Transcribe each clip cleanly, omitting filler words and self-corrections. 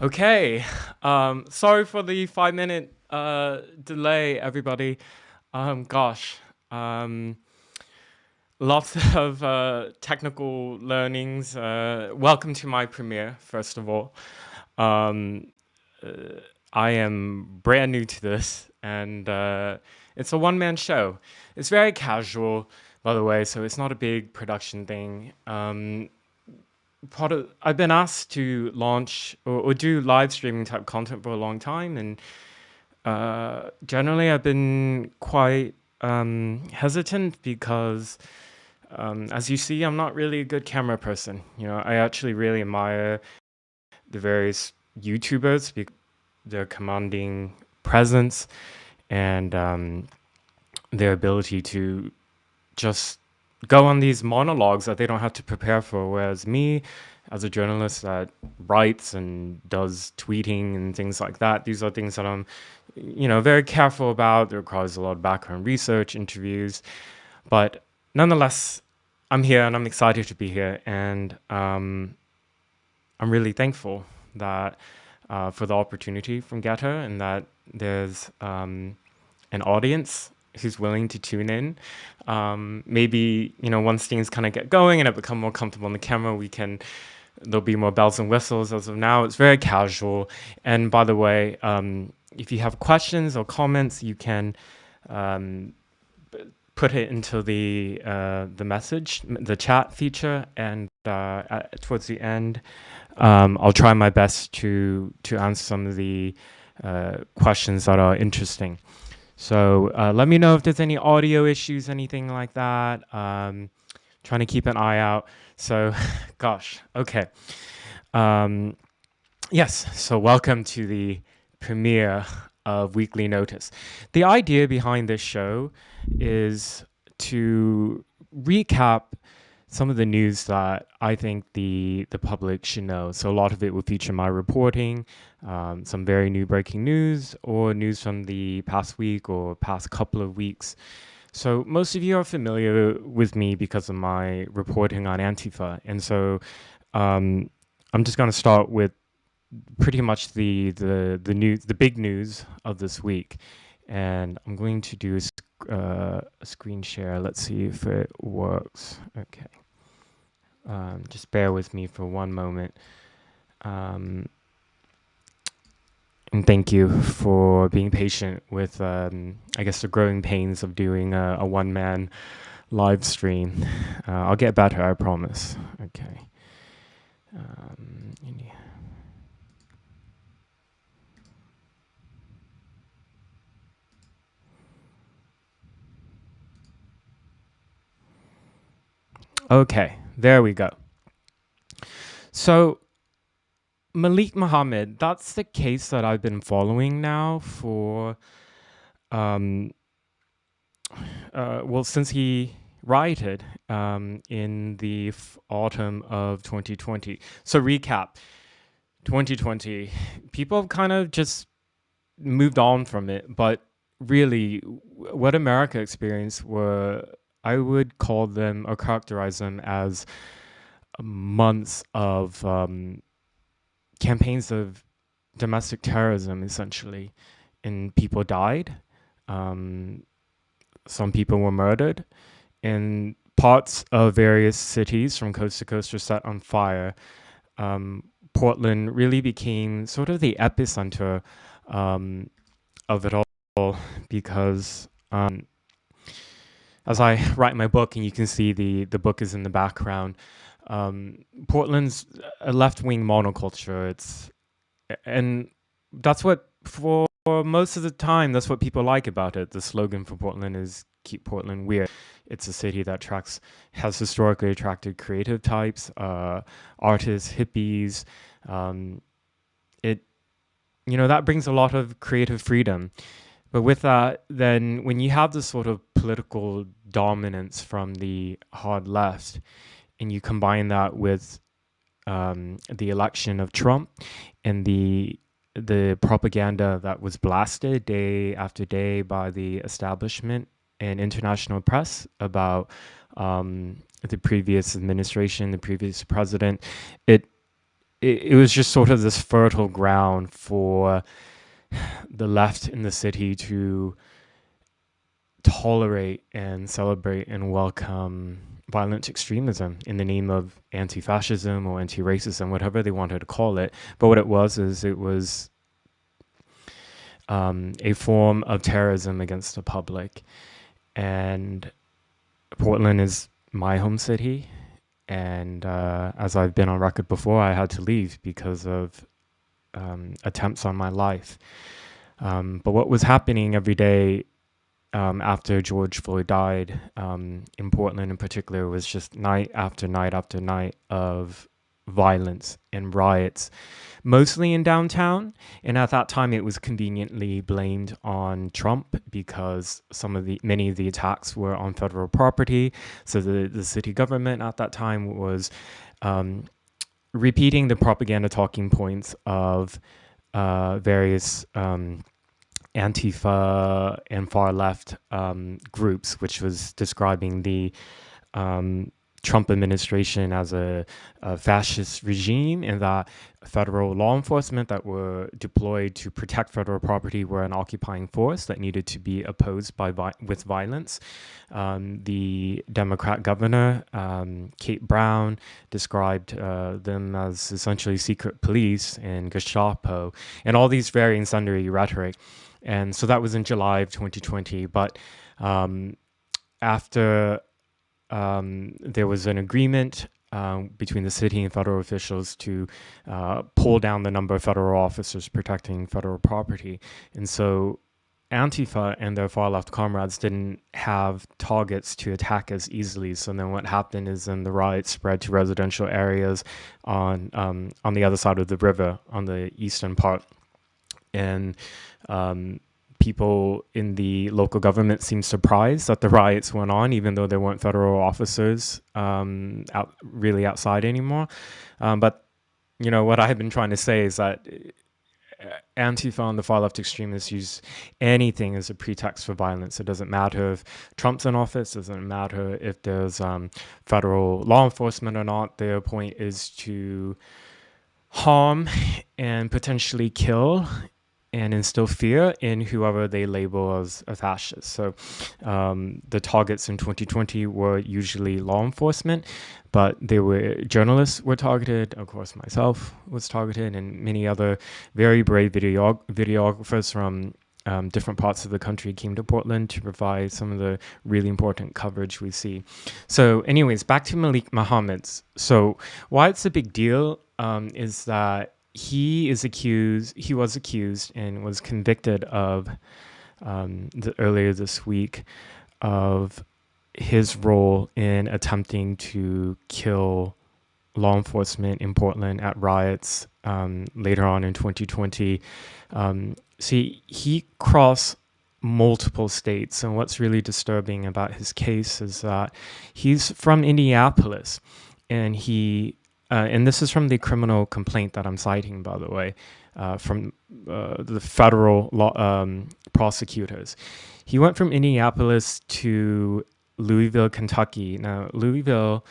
Okay. Sorry for the 5 minute delay, everybody. Gosh. Um, Lots of technical learnings. Welcome to my premiere, first of all. Um, I am brand new to this, and it's a one man show. It's very casual, by the way, so it's not a big production thing. I've been asked to launch or do live streaming type content for a long time, and generally I've been quite hesitant because, as you see, I'm not really a good camera person. I actually really admire the various YouTubers because their commanding presence and their ability to just go on these monologues that they don't have to prepare for. Whereas me, as a journalist that writes and does tweeting and things like that, these are things that I'm, very careful about. It requires a lot of background research, interviews, but nonetheless, I'm here and I'm excited to be here, and I'm really thankful that for the opportunity from Ghetto and that there's an audience who's willing to tune in. Maybe once things kind of get going and I become more comfortable on the camera, there'll be more bells and whistles. As of now, it's very casual. And by the way, if you have questions or comments, you can um, put it into the message, the chat feature, and towards the end, I'll try my best to answer some of the questions that are interesting. So let me know if there's any audio issues, anything like that. Trying to keep an eye out. So, gosh, okay. Um, yes, so welcome to the premiere of Weekly Notice. The idea behind this show is to recap some of the news that I think the public should know. So a lot of it will feature my reporting, some very new breaking news, or news from the past week or past couple of weeks. So most of you are familiar with me because of my reporting on Antifa, and so um, I'm just going to start with pretty much the news, the big news of this week, and I'm going to do a screen share. Let's see if it works. Okay. Just bear with me for one moment. Um, and thank you for being patient with, I guess, the growing pains of doing a one man live stream. I'll get better, I promise. Okay. Um, okay, there we go. So, Malik Muhammad, that's the case that I've been following now for um, since he rioted in the autumn of 2020. So, recap 2020, people have kind of just moved on from it, but really, what America experienced were, I would call them or characterize them as months of campaigns of domestic terrorism, essentially. And people died. Um, some people were murdered, and parts of various cities from coast to coast were set on fire. Portland really became sort of the epicenter um, of it all because as I write my book, and you can see the book is in the background, Portland's a left wing monoculture. And that's what, for most of the time, that's what people like about it. The slogan for Portland is "Keep Portland Weird." It's a city that has historically attracted creative types, artists, hippies. Um, it that brings a lot of creative freedom. But with that, then when you have this sort of political dominance from the hard left, and you combine that with the election of Trump and the propaganda that was blasted day after day by the establishment and international press about the previous administration, the previous president, it it was just sort of this fertile ground for the left in the city to tolerate and celebrate and welcome violent extremism in the name of anti-fascism or anti-racism, whatever they wanted to call it. But what it was is it was a form of terrorism against the public. And Portland is my home city. And as I've been on record before, I had to leave because of attempts on my life. But what was happening every day after George Floyd died in Portland in particular was just night after night after night of violence and riots, mostly in downtown. And at that time, it was conveniently blamed on Trump because many of the attacks were on federal property. So the city government at that time was repeating the propaganda talking points of various Antifa and far left groups, which was describing the Trump administration as a fascist regime, and that federal law enforcement that were deployed to protect federal property were an occupying force that needed to be opposed with violence. The Democrat governor, Kate Brown, described them as essentially secret police and Gestapo, and all these very incendiary rhetoric. And so that was in July of 2020. But after there was an agreement between the city and federal officials to pull down the number of federal officers protecting federal property. And so Antifa and their far left comrades didn't have targets to attack as easily. So then what happened is then the riots spread to residential areas on the other side of the river, on the eastern part. And people in the local government seemed surprised that the riots went on, even though there weren't federal officers really outside anymore. But you know what I have been trying to say is that Antifa and the far left extremists use anything as a pretext for violence. It doesn't matter if Trump's in office. It doesn't matter if there's federal law enforcement or not. Their point is to harm and potentially kill and instill fear in whoever they label as a fascist. So the targets in 2020 were usually law enforcement, but journalists were targeted. Of course, myself was targeted, and many other very brave videographers from different parts of the country came to Portland to provide some of the really important coverage we see. So anyways, back to Malik Muhammad. So why it's a big deal is that he was accused and was convicted of earlier this week of his role in attempting to kill law enforcement in Portland at riots later on in 2020. See, he crossed multiple states, and what's really disturbing about his case is that he's from Indianapolis, and and this is from the criminal complaint that I'm citing, by the way, from the federal prosecutors. He went from Indianapolis to Louisville, Kentucky. Now, Louisville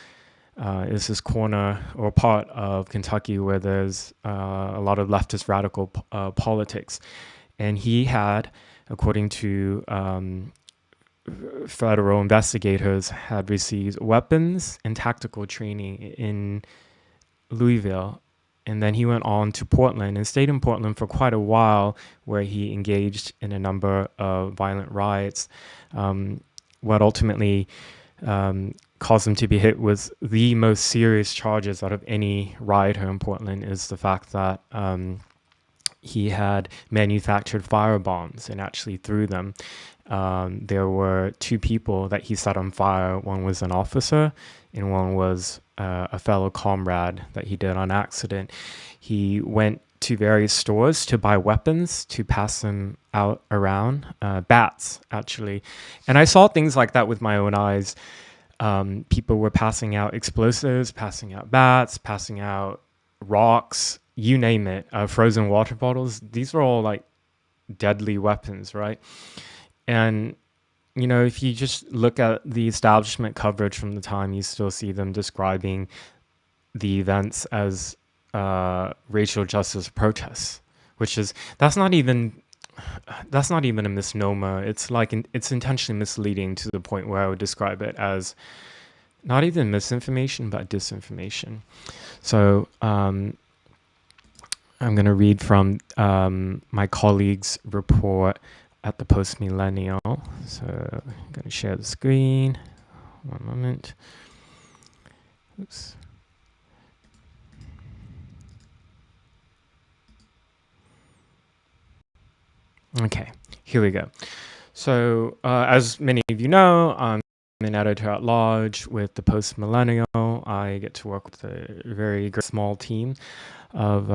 is this corner or part of Kentucky where there's a lot of leftist radical politics. And he had, according to federal investigators, had received weapons and tactical training in Louisville, and then he went on to Portland and stayed in Portland for quite a while, where he engaged in a number of violent riots. What ultimately caused him to be hit with the most serious charges out of any rioter in Portland is the fact that he had manufactured firebombs and actually threw them. There were two people that he set on fire. One was an officer, and one was a fellow comrade that he did on accident. He went to various stores to buy weapons to pass them out around, bats actually. And I saw things like that with my own eyes. People were passing out explosives, passing out bats, passing out rocks, you name it, frozen water bottles. These were all like deadly weapons, right? And you know, if you just look at the establishment coverage from the time, you still see them describing the events as racial justice protests, which is that's not even a misnomer. It's like it's intentionally misleading to the point where I would describe it as not even misinformation but disinformation. So I'm going to read from my colleague's report at the Post Millennial. So I'm going to share the screen. One moment. Oops. Okay, here we go. So as many of you know, I'm an editor at large with the Post Millennial. I get to work with a very small team of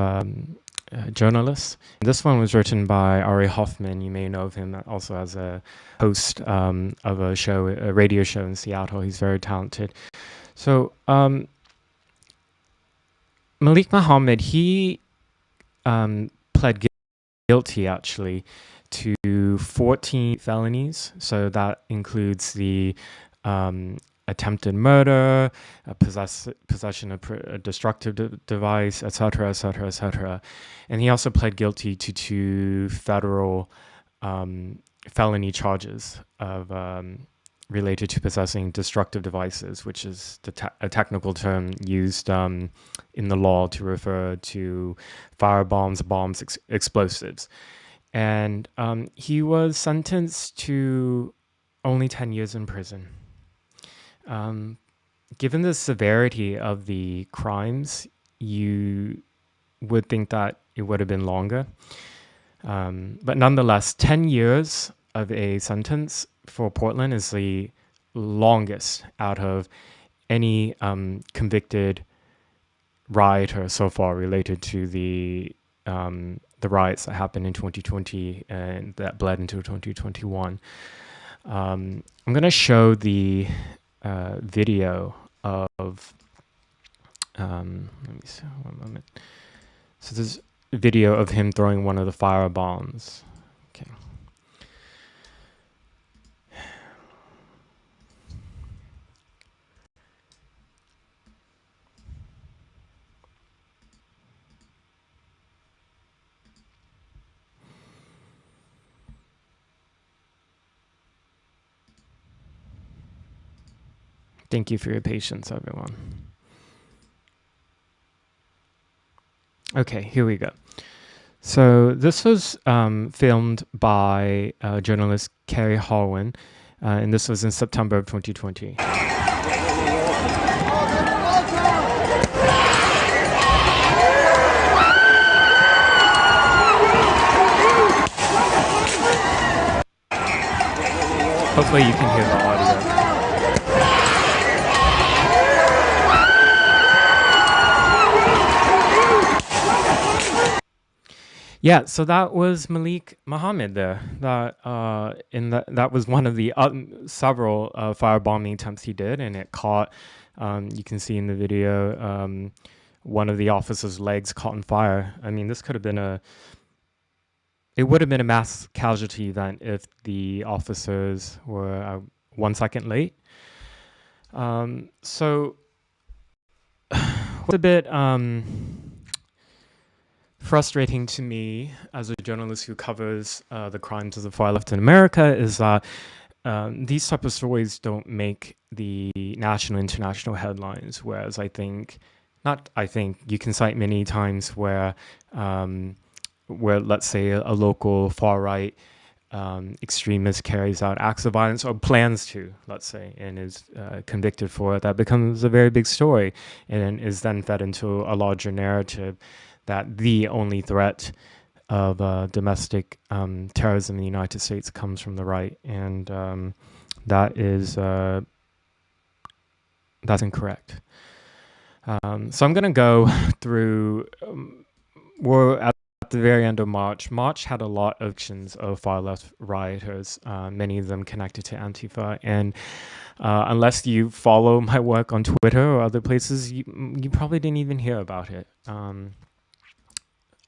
journalists. This one was written by Ari Hoffman. You may know of him also as a host of a radio show in Seattle. He's very talented. So Malik Muhammad, he pled guilty actually to 14 felonies. So that includes the attempted murder, possession of a destructive device, etc., etc., etc. And he also pled guilty to 2 federal felony charges of related to possessing destructive devices, which is a technical term used in the law to refer to firebombs, bombs, explosives. And he was sentenced to only 10 years in prison. Given the severity of the crimes, you would think that it would have been longer. But nonetheless, 10 years of a sentence for Portland is the longest out of any convicted rioter so far related to the riots that happened in 2020 and that bled into 2021. I'm going to show the video of, let me see, one moment. So this video of him throwing one of the fire bombs. Okay. Thank you for your patience, everyone. Okay, here we go. So this was filmed by journalist Carrie Harwin, and this was in September of 2020. Hopefully you can hear the audio. Yeah, so that was Malik Muhammad there. That was one of the several firebombing attempts he did, and it caught. You can see in the video one of the officers' legs caught on fire. I mean, this could have been it would have been a mass casualty event if the officers were 1 second late. So what's a bit frustrating to me as a journalist who covers the crimes of the far left in America is that these type of stories don't make the national international headlines, whereas you can cite many times where let's say a local far right extremist carries out acts of violence or plans to, let's say, and is convicted for it. That becomes a very big story and is then fed into a larger narrative that the only threat of domestic terrorism in the United States comes from the right, and that's incorrect. So I'm going to go through. We're at the very end of March. March had a lot of actions of far left rioters, many of them connected to Antifa, and unless you follow my work on Twitter or other places, you probably didn't even hear about it.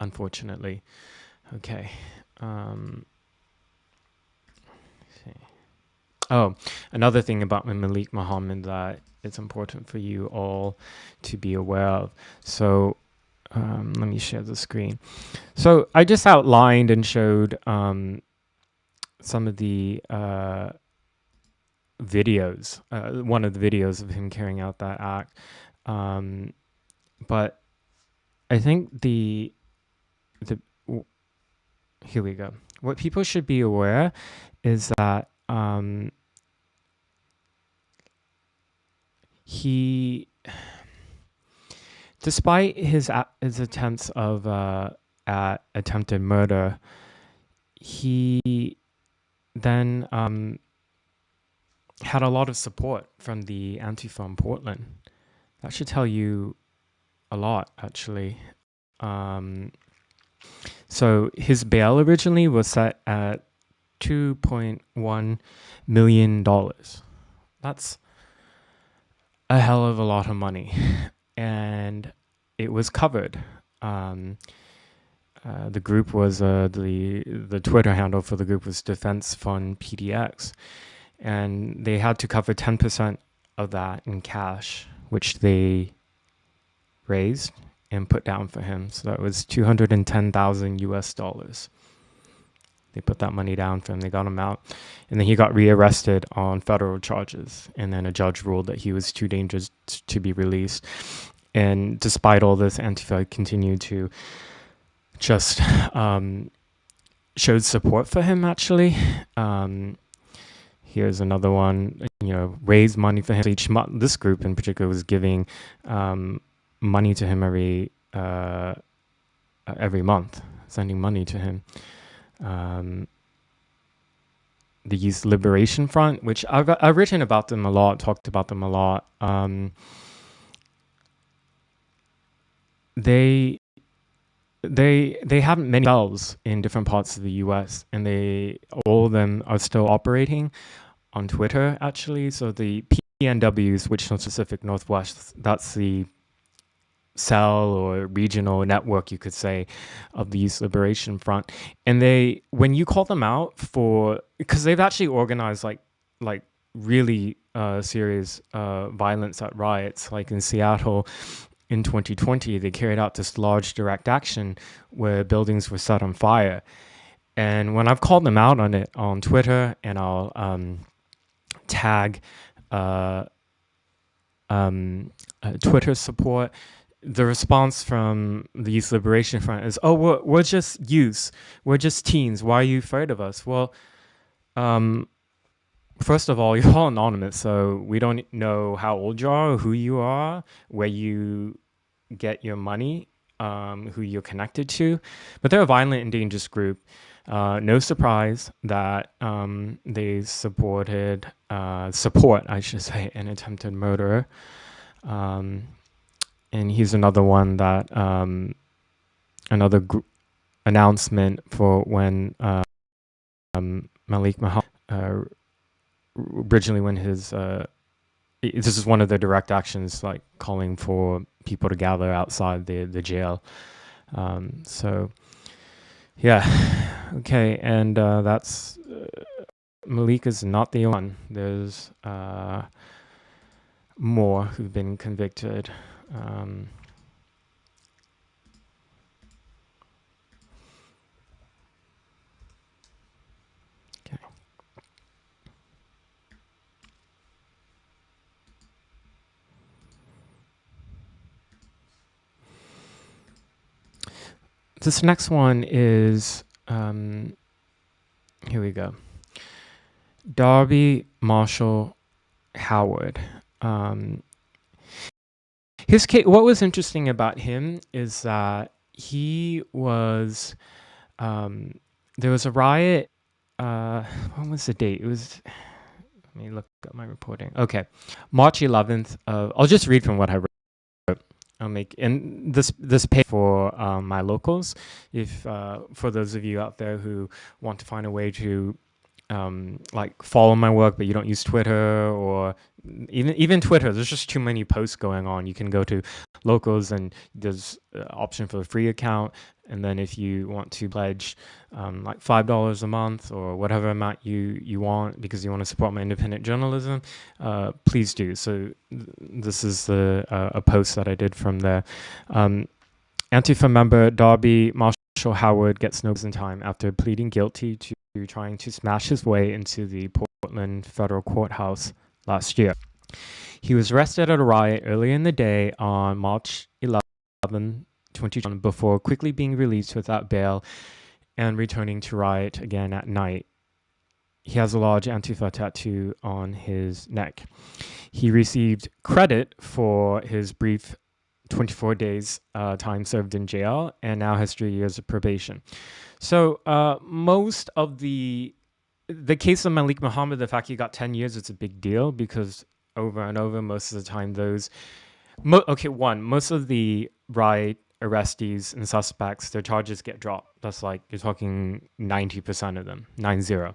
Unfortunately. Okay. Oh, another thing about Malik Muhammad that it's important for you all to be aware of. So Let me share the screen. So I just outlined and showed some of the videos, one of the videos of him carrying out that act. But I think the here we go. What people should be aware is that he, despite his attempts of at attempted murder, he then had a lot of support from the Antifa in Portland. That should tell you a lot, actually. So his bail originally was set at $2.1 million. That's a hell of a lot of money. And it was covered. The group was the Twitter handle for the group was Defense Fund PDX, and they had to cover 10% of that in cash, which they raised and put down for him. So that was 210,000 US dollars. They put that money down for him. They got him out, and then he got rearrested on federal charges. And then a judge ruled that he was too dangerous to be released. And despite all this, Antifa continued to just showed support for him. Actually, here's another one. Raised money for him each month. This group in particular was giving money to him every month, sending money to him. The Youth Liberation Front, which I've written about them a lot, talked about them a lot. They have many cells in different parts of the U.S., and all of them are still operating on Twitter, actually. So the PNWs, which are Pacific Northwest, that's the cell or regional network, you could say, of the Youth Liberation Front. And when you call them out because they've actually organized like really serious violence at riots, like in Seattle in 2020, they carried out this large direct action where buildings were set on fire. And when I've called them out on it on Twitter, and I'll tag Twitter support, the response from the Youth Liberation Front is, "Oh, we're just youths. We're just teens. Why are you afraid of us?" Well, first of all, you're all anonymous, so we don't know how old you are, who you are, where you get your money, who you're connected to. But they're a violent and dangerous group. No surprise that they support, I should say, an attempted murderer. And here's another one that announcement for when Malik Muhammad originally, when his this is one of the direct actions, like calling for people to gather outside the jail. So yeah, okay, and that's Malik is not the only one. There's more who've been convicted. Okay. This next one is, here we go. Darby Marshall Howard. His case, what was interesting about him is that he was, there was a riot. When was the date? It was, let me look at my reporting. Okay, March 11th. I'll just read from what I wrote. I'll make, and this page for my locals. If for those of you out there who want to find a way to like follow my work, but you don't use Twitter, or even Twitter, there's just too many posts going on. You can go to locals, and there's an option for a free account. And then if you want to pledge like $5 a month or whatever amount you want, because you want to support my independent journalism, please do. So this is a post that I did from there. Antifa member Darby Marshall Howard gets no prison time after pleading guilty to trying to smash his way into the Portland federal courthouse last year. He was arrested at a riot earlier in the day on March 11, 2020, before quickly being released without bail and returning to riot again at night. He has a large Antifa tattoo on his neck. He received credit for his brief 24 days time served in jail and now has 3 years of probation. So most of the case of Malik Muhammad, the fact he got 10 years, it's a big deal because over and over, most of the time most of the riot arrestees and suspects, their charges get dropped. That's like, you're talking 90% of them, 90.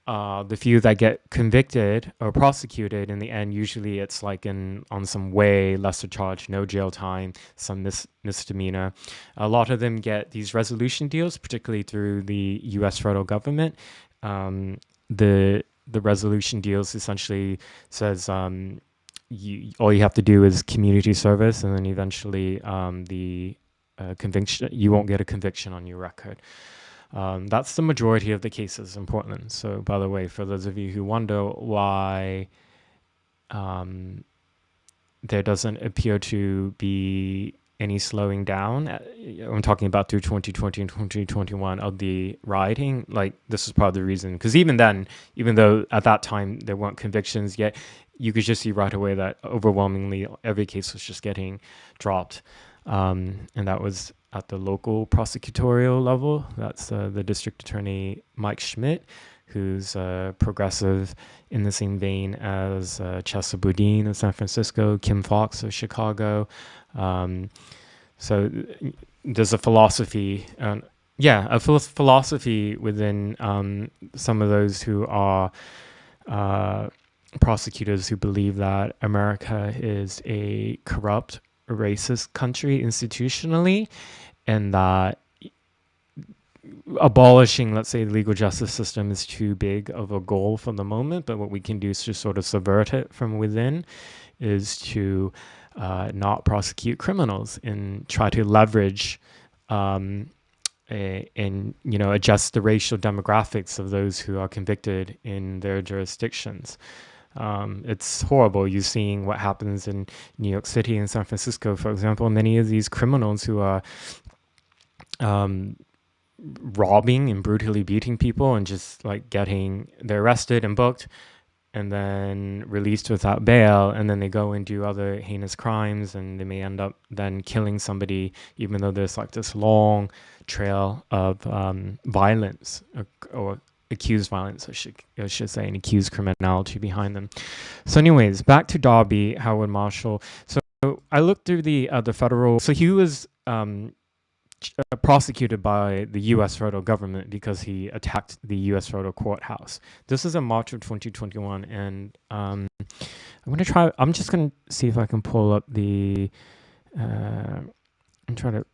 The few that get convicted or prosecuted, in the end, usually it's like on some way lesser charge, no jail time, some misdemeanor. A lot of them get these resolution deals, particularly through the U.S. federal government. The resolution deals essentially says all you have to do is community service, and then eventually the conviction, you won't get a conviction on your record. That's the majority of the cases in Portland. So, by the way, for those of you who wonder why there doesn't appear to be any slowing down, I'm talking about through 2020 and 2021 of the rioting, like this is part of the reason. Because even then, even though at that time there weren't convictions yet, you could just see right away that overwhelmingly every case was just getting dropped. And that was at the local prosecutorial level. That's the district attorney, Mike Schmidt, who's progressive in the same vein as Chesa Boudin of San Francisco, Kim Foxx of Chicago. So there's a philosophy, philosophy within some of those who are prosecutors who believe that America is a corrupt, racist country institutionally, and that abolishing, let's say, the legal justice system is too big of a goal for the moment, but what we can do is to sort of subvert it from within, is to not prosecute criminals and try to leverage and adjust the racial demographics of those who are convicted in their jurisdictions. It's horrible. You're seeing what happens in New York City and San Francisco, for example. Many of these criminals who are robbing and brutally beating people and just like they're arrested and booked and then released without bail, and then they go and do other heinous crimes, and they may end up then killing somebody, even though there's like this long trail of violence or accused violence, I should say, and accused criminality behind them. So anyways, back to Darby Howard Marshall. So I looked through the federal, so he was prosecuted by the U.S. federal government because he attacked the U.S. federal courthouse. This is in March of 2021, and I'm just going to see if I can pull up the, I'm trying to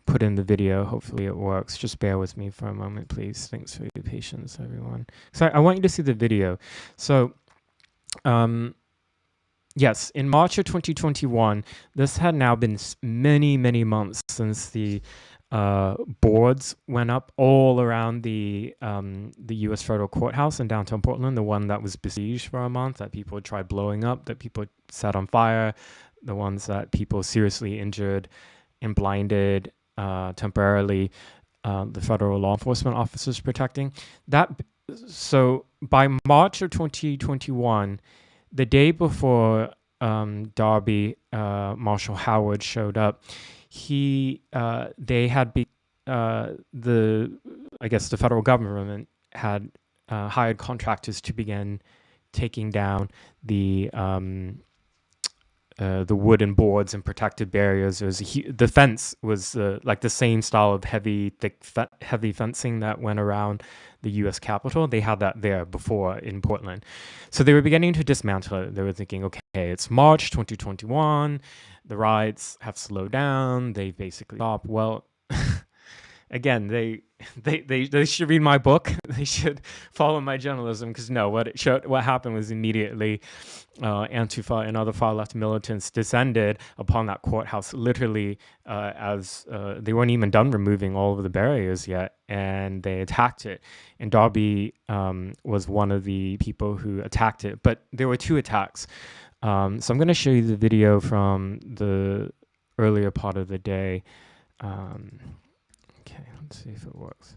put in the video. Hopefully it works. Just bear with me for a moment, please. Thanks for your patience, everyone. So I want you to see the video. So, yes, in March of 2021, this had now been many, many months since the boards went up all around the U.S. federal courthouse in downtown Portland, the one that was besieged for a month, that people tried blowing up, that people set on fire, the ones that people seriously injured and blinded temporarily the federal law enforcement officers protecting. So by March of 2021, the day before Darby Marshall Howard showed up, they had the federal government had hired contractors to begin taking down the wooden boards and protective barriers. The fence was like the same style of heavy fencing that went around the U.S. Capitol. They had that there before in Portland. So they were beginning to dismantle it. They were thinking, okay, it's March 2021. The riots have slowed down. They basically stopped. Well, again, they should read my book. They should follow my journalism, because no, what happened was immediately Antifa and other far left militants descended upon that courthouse, literally as they weren't even done removing all of the barriers yet, and they attacked it. And Darby was one of the people who attacked it, but there were two attacks. So I'm going to show you the video from the earlier part of the day. Okay, let's see if it works.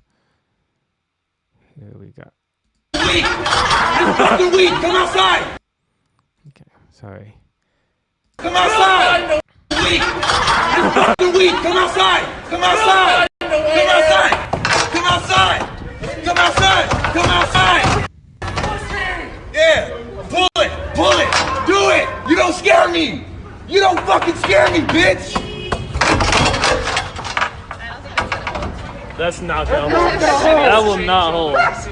Here we go. Weak! You're fucking weak! Come outside! Okay, sorry. Come outside! Weak! You're fucking weak! Come outside! Come outside! Come outside! Come outside! Come outside! Come outside! Yeah! Pull it! Pull it! Do it! You don't scare me! You don't fucking scare me, bitch! That's not gonna hold. That will not hold. That is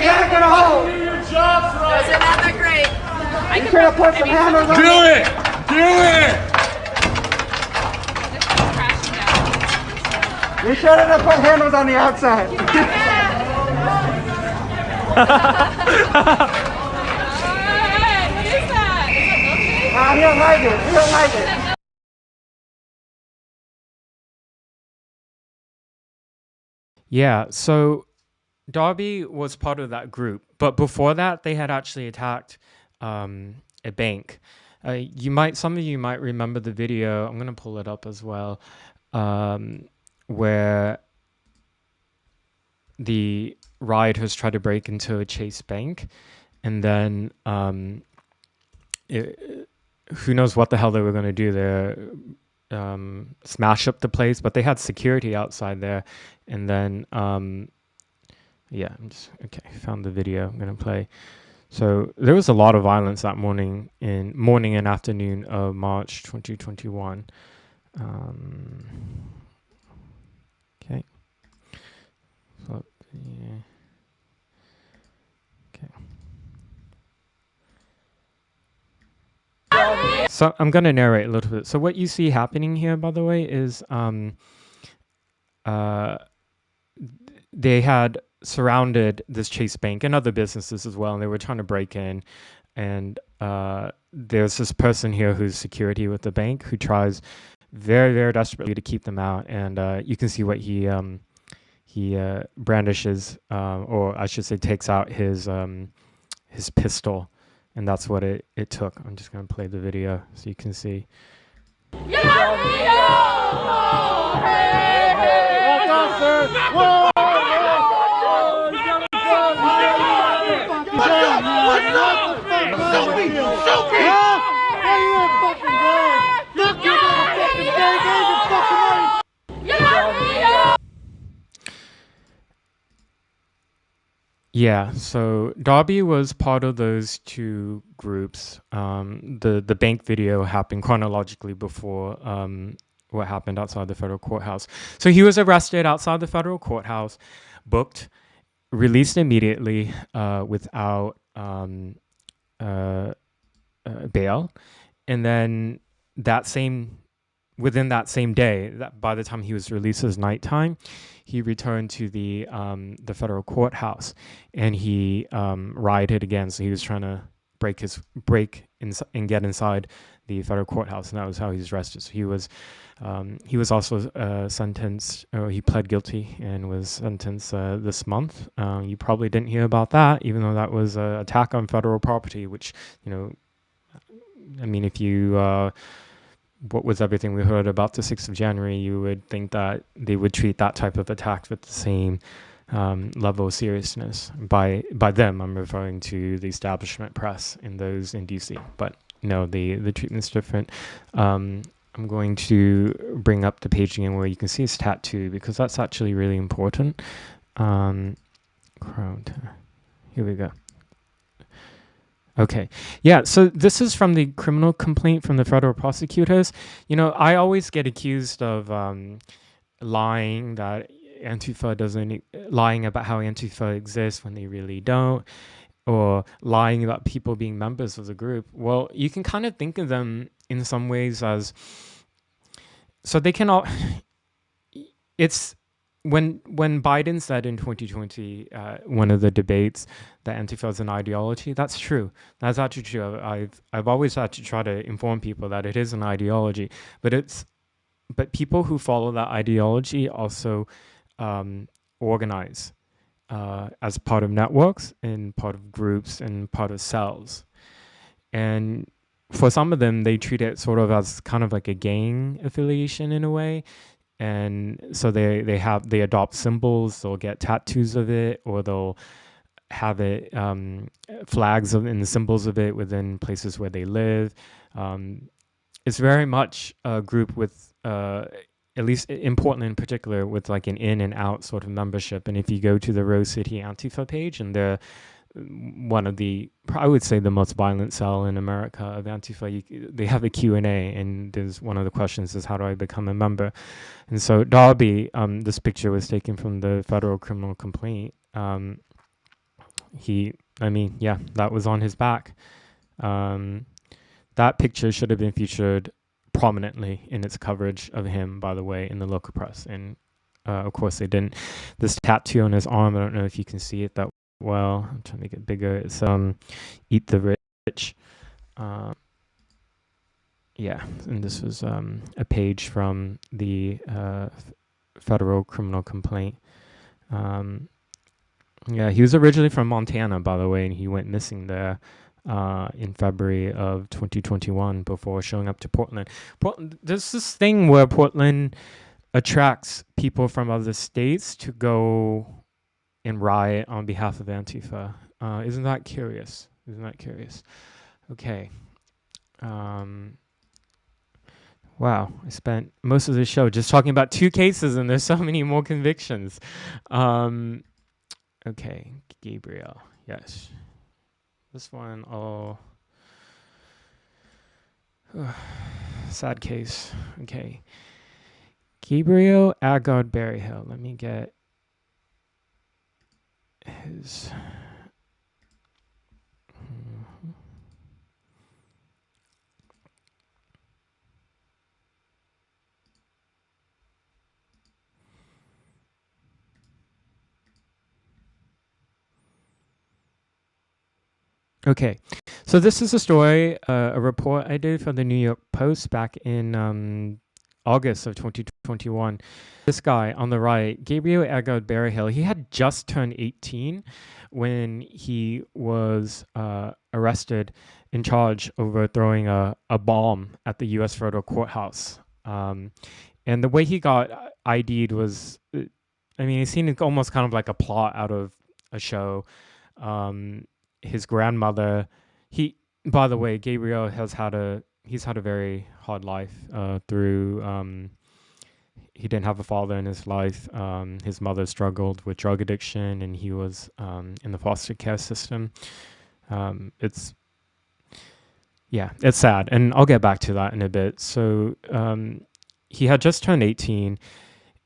not gonna hold! Those are not that great. I can put some hammers on. Do it! Do it! You shouldn't have put hammers on the outside. What is that? Is it milkshake? He don't like it. He don't like it. Yeah, so Darby was part of that group, but before that, they had actually attacked a bank. Some of you might remember the video. I'm gonna pull it up as well, where the rioters tried to break into a Chase bank, and then who knows what the hell they were gonna do there. Smash up the place, but they had security outside there. And then yeah, found the video. I'm gonna play. So there was a lot of violence that morning and afternoon of March 2021. Okay. So, yeah. Okay. So I'm going to narrate a little bit. So what you see happening here, by the way, is they had surrounded this Chase Bank and other businesses as well, and they were trying to break in. And there's this person here who's security with the bank who tries very, very desperately to keep them out. And you can see what he brandishes, or I should say takes out his pistol. And that's what it took. I'm just going to play the video so you can see. Yeah, so Darby was part of those two groups. The bank video happened chronologically before what happened outside the federal courthouse. So he was arrested outside the federal courthouse, booked, released immediately without bail, and then within that same day, by the time he was released as nighttime, he returned to the federal courthouse, and he rioted again. So he was trying to break and get inside the federal courthouse, and that was how he was arrested. So he was also sentenced, or he pled guilty and was sentenced this month. You probably didn't hear about that, even though that was an attack on federal property, which, I mean, if you what was everything we heard about the 6th of January, you would think that they would treat that type of attack with the same level of seriousness. By them, I'm referring to the establishment press and those in DC. But no, the treatment's different. I'm going to bring up the page again where you can see his tattoo, because that's actually really important. Here we go. Okay. Yeah, so this is from the criminal complaint from the federal prosecutors. I always get accused of lying about how Antifa exists when they really don't, or lying about people being members of the group. Well, you can kind of think of them in some ways as, so they can all, it's when Biden said in 2020, one of the debates, that Antifa is an ideology, that's true. That's actually true. I've always had to try to inform people that it is an ideology, but people who follow that ideology also organize as part of networks and part of groups and part of cells. And for some of them, they treat it sort of as kind of like a gang affiliation in a way. And so they adopt symbols, they'll get tattoos of it, or they'll have it flags and the symbols of it within places where they live. It's very much a group with at least in Portland in particular, with like an in and out sort of membership. And if you go to the Rose City Antifa page, and they're one of the, I would say, the most violent cell in America of Antifa, they have a Q&A, and there's one of the questions is, how do I become a member? And so Darby, this picture was taken from the federal criminal complaint. That was on his back. That picture should have been featured prominently in its coverage of him, by the way, in the local press. And of course they didn't. This tattoo on his arm, I don't know if you can see it that well. I'm trying to make it bigger. It's Eat the Rich. And this was a page from the federal criminal complaint. He was originally from Montana, by the way, and he went missing there in February of 2021 before showing up to Portland. There's this thing where Portland attracts people from other states to go and riot on behalf of Antifa. Isn't that curious? Okay. Wow, I spent most of the show just talking about 2 cases, and there's so many more convictions. Okay, Gabriel. Yes. This one, sad case. Okay. Gabriel Agard Berryhill. Let me get his... Okay, so this is a story, a report I did for the New York Post back in August of 2021. This guy on the right, Gabriel Agard Berryhill, he had just turned 18 when he was arrested and charged over throwing a bomb at the U.S. federal courthouse. And the way he got ID'd was, it seemed almost kind of like a plot out of a show. His grandmother, by the way, Gabriel he's had a very hard life through, he didn't have a father in his life. His mother struggled with drug addiction, and he was in the foster care system. It's sad, and I'll get back to that in a bit. So he had just turned 18,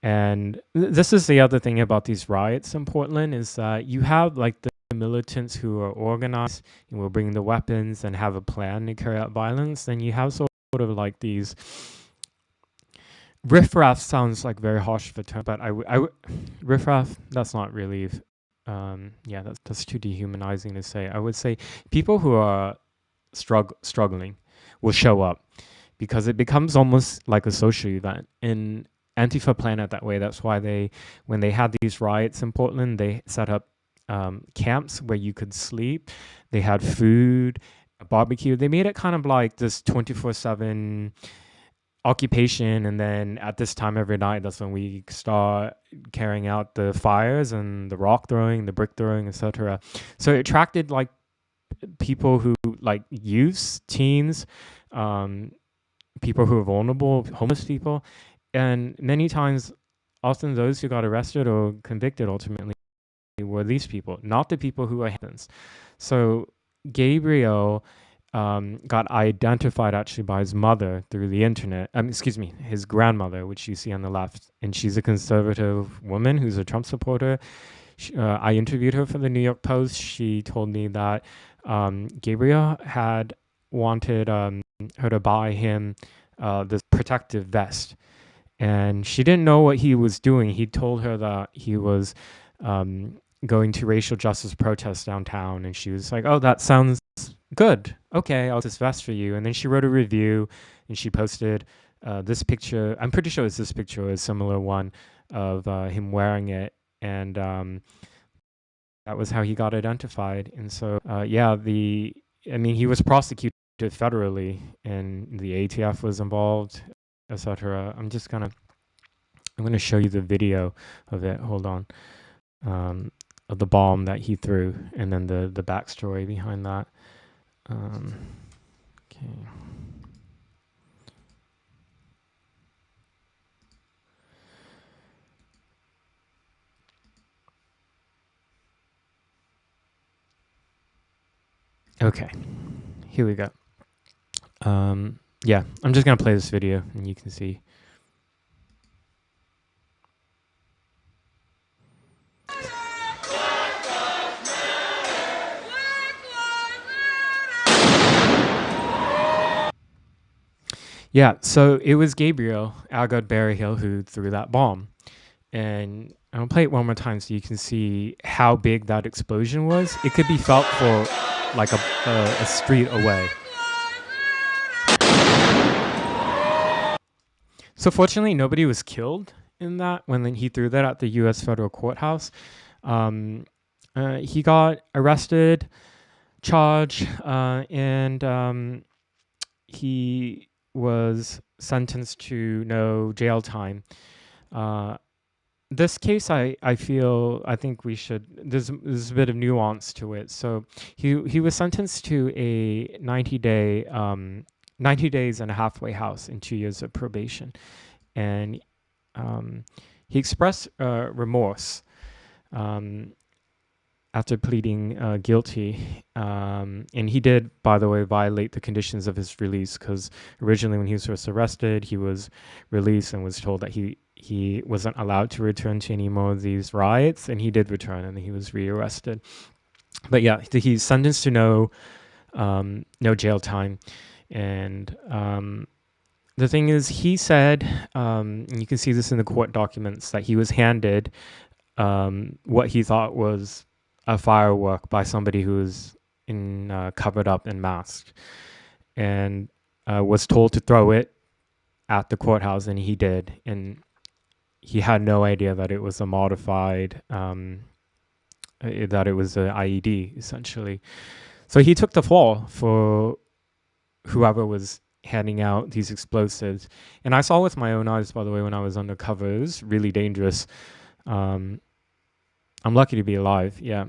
and this is the other thing about these riots in Portland, is that you have like the militants who are organized and will bring the weapons and have a plan to carry out violence. Then you have sort of like these riffraff. Sounds like very harsh of a term, but riffraff, that's not really that's too dehumanizing to say. I would say people who are struggling will show up, because it becomes almost like a social event. And Antifa planned it that way. That's why when they had these riots in Portland, they set up camps where you could sleep. They had food, a barbecue. They made it kind of like this 24/7 occupation. And then at this time every night, that's when we start carrying out the fires and the rock throwing, the brick throwing, etc. So it attracted like people who, like youths, teens, people who are vulnerable, homeless people. And many times, often those who got arrested or convicted ultimately were these people, not the people who are hands. So Gabriel got identified actually by his mother through the internet. His grandmother, which you see on the left, and she's a conservative woman who's a Trump supporter. I interviewed her for the New York Post. She told me that Gabriel had wanted her to buy him this protective vest. and she didn't know what he was doing. He told her that he was going to racial justice protests downtown, and she was like, "Oh, that sounds good. Okay, I'll just vest for you." And then she wrote a review, and she posted this picture. I'm pretty sure it's this picture or a similar one of him wearing it, and that was how he got identified. And so, I mean, he was prosecuted federally, and the ATF was involved, etc. I'm gonna show you the video of it. Hold on, of the bomb that he threw, and then the backstory behind that. Okay. Okay, here we go. Yeah, I'm just gonna play this video, and you can see. Yeah, so it was Gabriel Algod Berryhill who threw that bomb. And I'll play it one more time so you can see how big that explosion was. It could be felt for like a street away. So fortunately, nobody was killed in that when he threw that at the U.S. federal courthouse. He got arrested, charged, and he was sentenced to no jail time. This case, I think we should. There's a bit of nuance to it. So he was sentenced to a 90 days in a halfway house and 2 years of probation, and he expressed remorse after pleading guilty. And he did, by the way, violate the conditions of his release, because originally when he was first arrested, he was released and was told that he wasn't allowed to return to any more of these riots, and he did return, and he was rearrested. But yeah, he's sentenced to no jail time. And the thing is, he said, and you can see this in the court documents, that he was handed what he thought was a firework by somebody who was covered up and masked, and was told to throw it at the courthouse, and he did. And he had no idea that it was a modified, that it was an IED, essentially. So he took the fall for whoever was handing out these explosives. And I saw with my own eyes, by the way, when I was undercover. It was really dangerous. I'm lucky to be alive, yeah.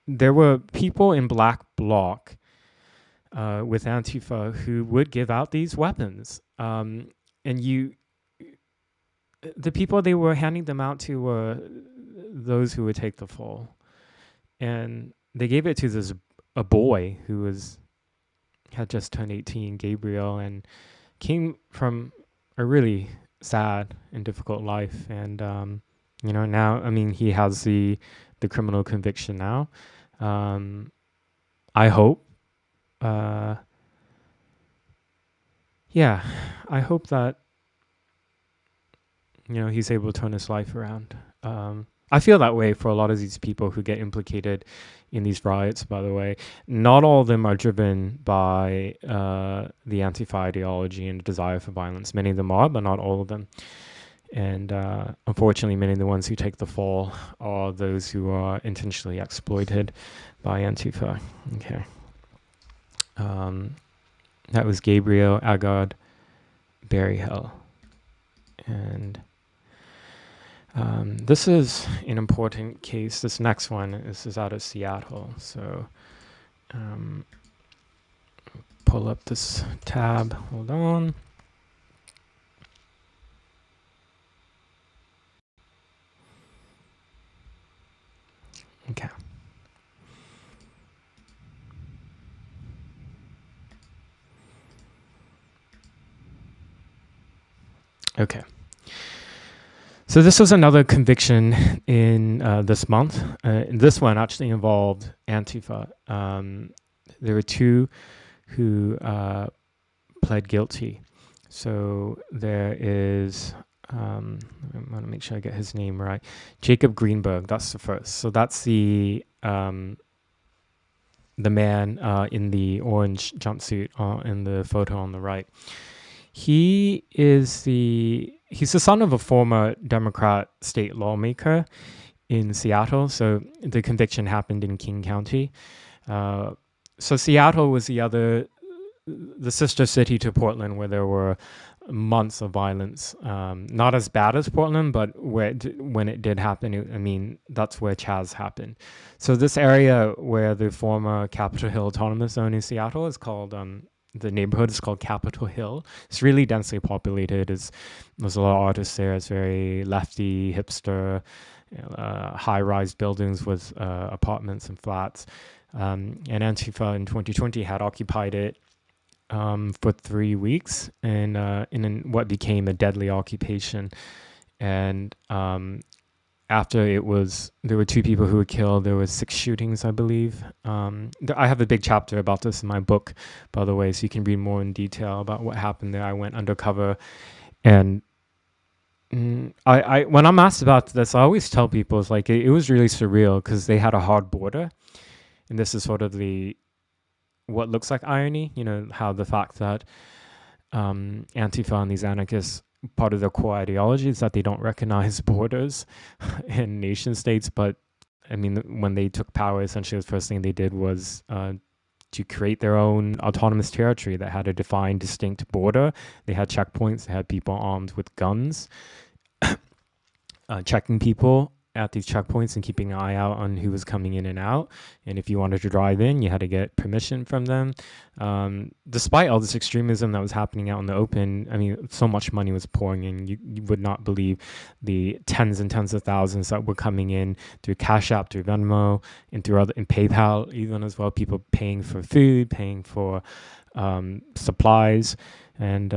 There were people in Black Bloc with Antifa who would give out these weapons. And the people they were handing them out to were those who would take the fall. And they gave it to a boy who had just turned 18, Gabriel, and came from a really sad and difficult life. And now, I mean, he has the criminal conviction now. I hope, I hope that he's able to turn his life around. I feel that way for a lot of these people who get implicated in these riots, by the way. Not all of them are driven by the Antifa ideology and desire for violence. Many of them are, but not all of them. And unfortunately, many of the ones who take the fall are those who are intentionally exploited by Antifa. Okay. That was Gabriel Agard Berryhill. And this is an important case. This next one, this is out of Seattle. So pull up this tab. Hold on. Okay. Okay. So this was another conviction in this month. This one actually involved Antifa. There were two who pled guilty. So there is, I want to make sure I get his name right. Jacob Greenberg. That's the first. So that's the man in the orange jumpsuit in the photo on the right. He's the son of a former Democrat state lawmaker in Seattle. So the conviction happened in King County. So Seattle was the sister city to Portland, where there were months of violence. Not as bad as Portland, but when it did happen, that's where Chaz happened. So this area where the former Capitol Hill Autonomous Zone in Seattle is called, the neighborhood is called Capitol Hill. It's really densely populated. There's a lot of artists there. It's very lefty, hipster, high-rise buildings with apartments and flats. And Antifa in 2020 had occupied it for 3 weeks in what became a deadly occupation. And after there were 2 people who were killed. There were 6 shootings, I believe. I have a big chapter about this in my book, by the way, so you can read more in detail about what happened there. I went undercover, and I when I'm asked about this, I always tell people it's like it was really surreal because they had a hard border, and this is sort of what looks like irony. How the fact that Antifa and these anarchists, part of their core ideology is that they don't recognize borders in nation states. But when they took power, essentially the first thing they did was to create their own autonomous territory that had a defined, distinct border. They had checkpoints. They had people armed with guns, checking people at these checkpoints and keeping an eye out on who was coming in and out. And if you wanted to drive in, you had to get permission from them. Despite all this extremism that was happening out in the open, so much money was pouring in. You would not believe the tens and tens of thousands that were coming in through Cash App, through Venmo, and in PayPal even as well. People paying for food, paying for supplies, and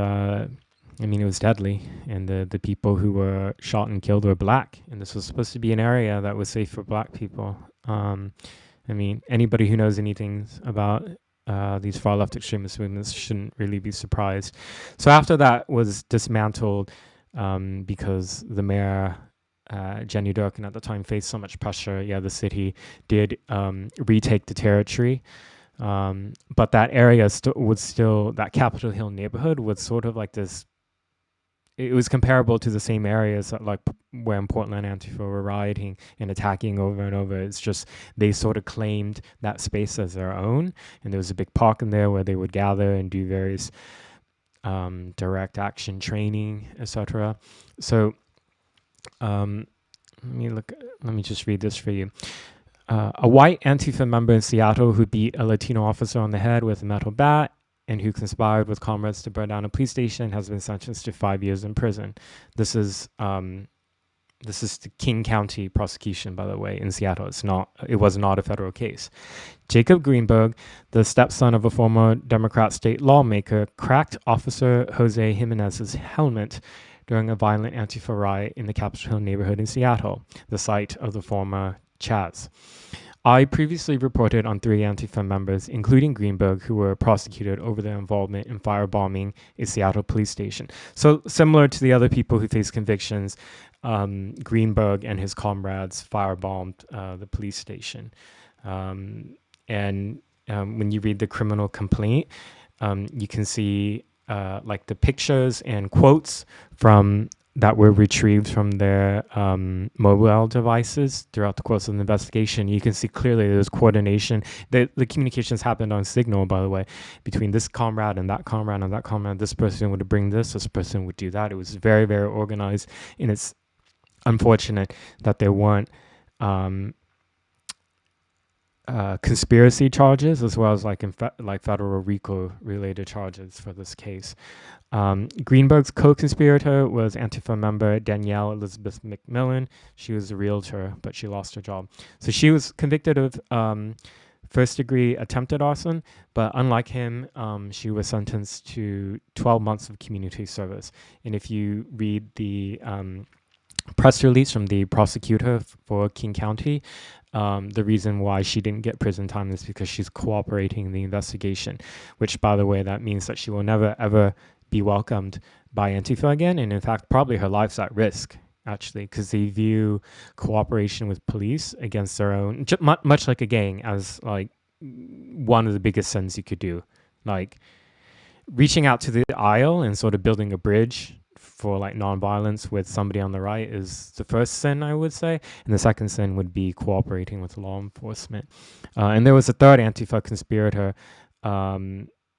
it was deadly, and the people who were shot and killed were black, and this was supposed to be an area that was safe for black people. Anybody who knows anything about these far left extremist movements shouldn't really be surprised. So after that was dismantled, because the mayor, Jenny Durkin at the time, faced so much pressure. The city did retake the territory. But that area that Capitol Hill neighborhood was sort of like this. It was comparable to the same areas that, like, where in Portland Antifa were rioting and attacking over and over. It's just they sort of claimed that space as their own, and there was a big park in there where they would gather and do various direct action training, etc. So let me just read this for you. A white Antifa member in Seattle who beat a Latino officer on the head with a metal bat and who conspired with comrades to burn down a police station has been sentenced to 5 years in prison. This is the King County prosecution, by the way, in Seattle. It was not a federal case. Jacob Greenberg, the stepson of a former Democrat state lawmaker, cracked Officer Jose Jimenez's helmet during a violent Antifa riot in the Capitol Hill neighborhood in Seattle, the site of the former Chaz. I previously reported on 3 Antifa members, including Greenberg, who were prosecuted over their involvement in firebombing a Seattle police station. So similar to the other people who faced convictions, Greenberg and his comrades firebombed the police station. When you read the criminal complaint, you can see the pictures and quotes that were retrieved from their mobile devices throughout the course of the investigation. You can see clearly there's coordination. The communications happened on Signal, by the way, between this comrade and that comrade and that comrade. This person would bring this person would do that. It was very, very organized, and it's unfortunate that there weren't conspiracy charges as well as federal RICO related charges for this case. Greenberg's co-conspirator was Antifa member Danielle Elizabeth McMillan. She was a realtor, but she lost her job. So she was convicted of first-degree attempted arson, but unlike him, she was sentenced to 12 months of community service. And if you read the press release from the prosecutor for King County, the reason why she didn't get prison time is because she's cooperating in the investigation, which, by the way, that means that she will never, ever be welcomed by Antifa again, and in fact, probably her life's at risk actually, because they view cooperation with police against their own, much like a gang, as like one of the biggest sins you could do. Like reaching out to the aisle and sort of building a bridge for like nonviolence with somebody on the right is the first sin, I would say, and the second sin would be cooperating with law enforcement. And there was a third Antifa conspirator.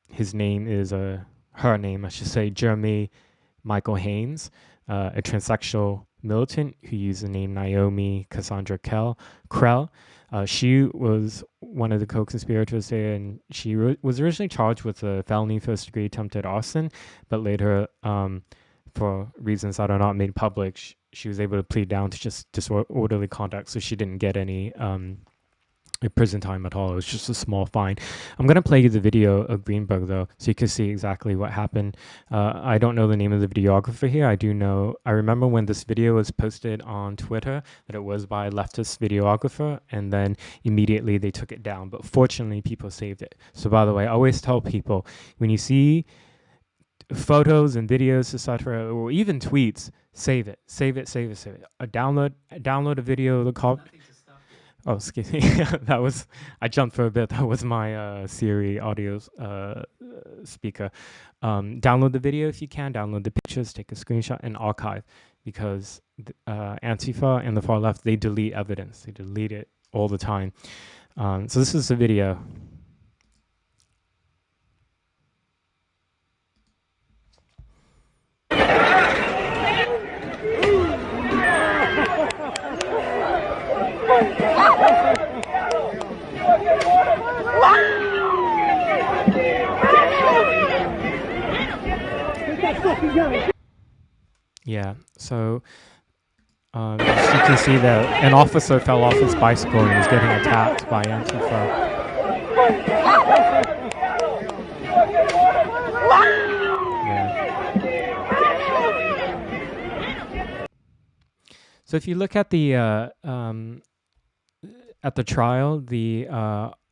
His name is her name, I should say, Jeremy Michael Haynes, a transsexual militant who used the name Naomi Cassandra Krell. She was one of the co-conspirators there, and she was originally charged with a felony first-degree attempted arson, but later, for reasons that are not made public, she was able to plead down to just disorderly conduct, so she didn't get any prison time at all. It was just a small fine. I'm going to play you the video of Greenberg, though, so you can see exactly what happened. I don't know the name of the videographer here. I remember when this video was posted on Twitter that it was by a leftist videographer, and then immediately they took it down. But fortunately, people saved it. So by the way, I always tell people, when you see photos and videos, etc., or even tweets, save it. Download a video of the call. Oh, excuse me. I jumped for a bit. That was my Siri audio speaker. Download the video if you can. Download the pictures, take a screenshot, and archive, because Antifa and the far left, they delete evidence. They delete it all the time. So this is the video. Yeah, so you can see that an officer fell off his bicycle and was getting attacked by Antifa. Yeah. So if you look at the trial, the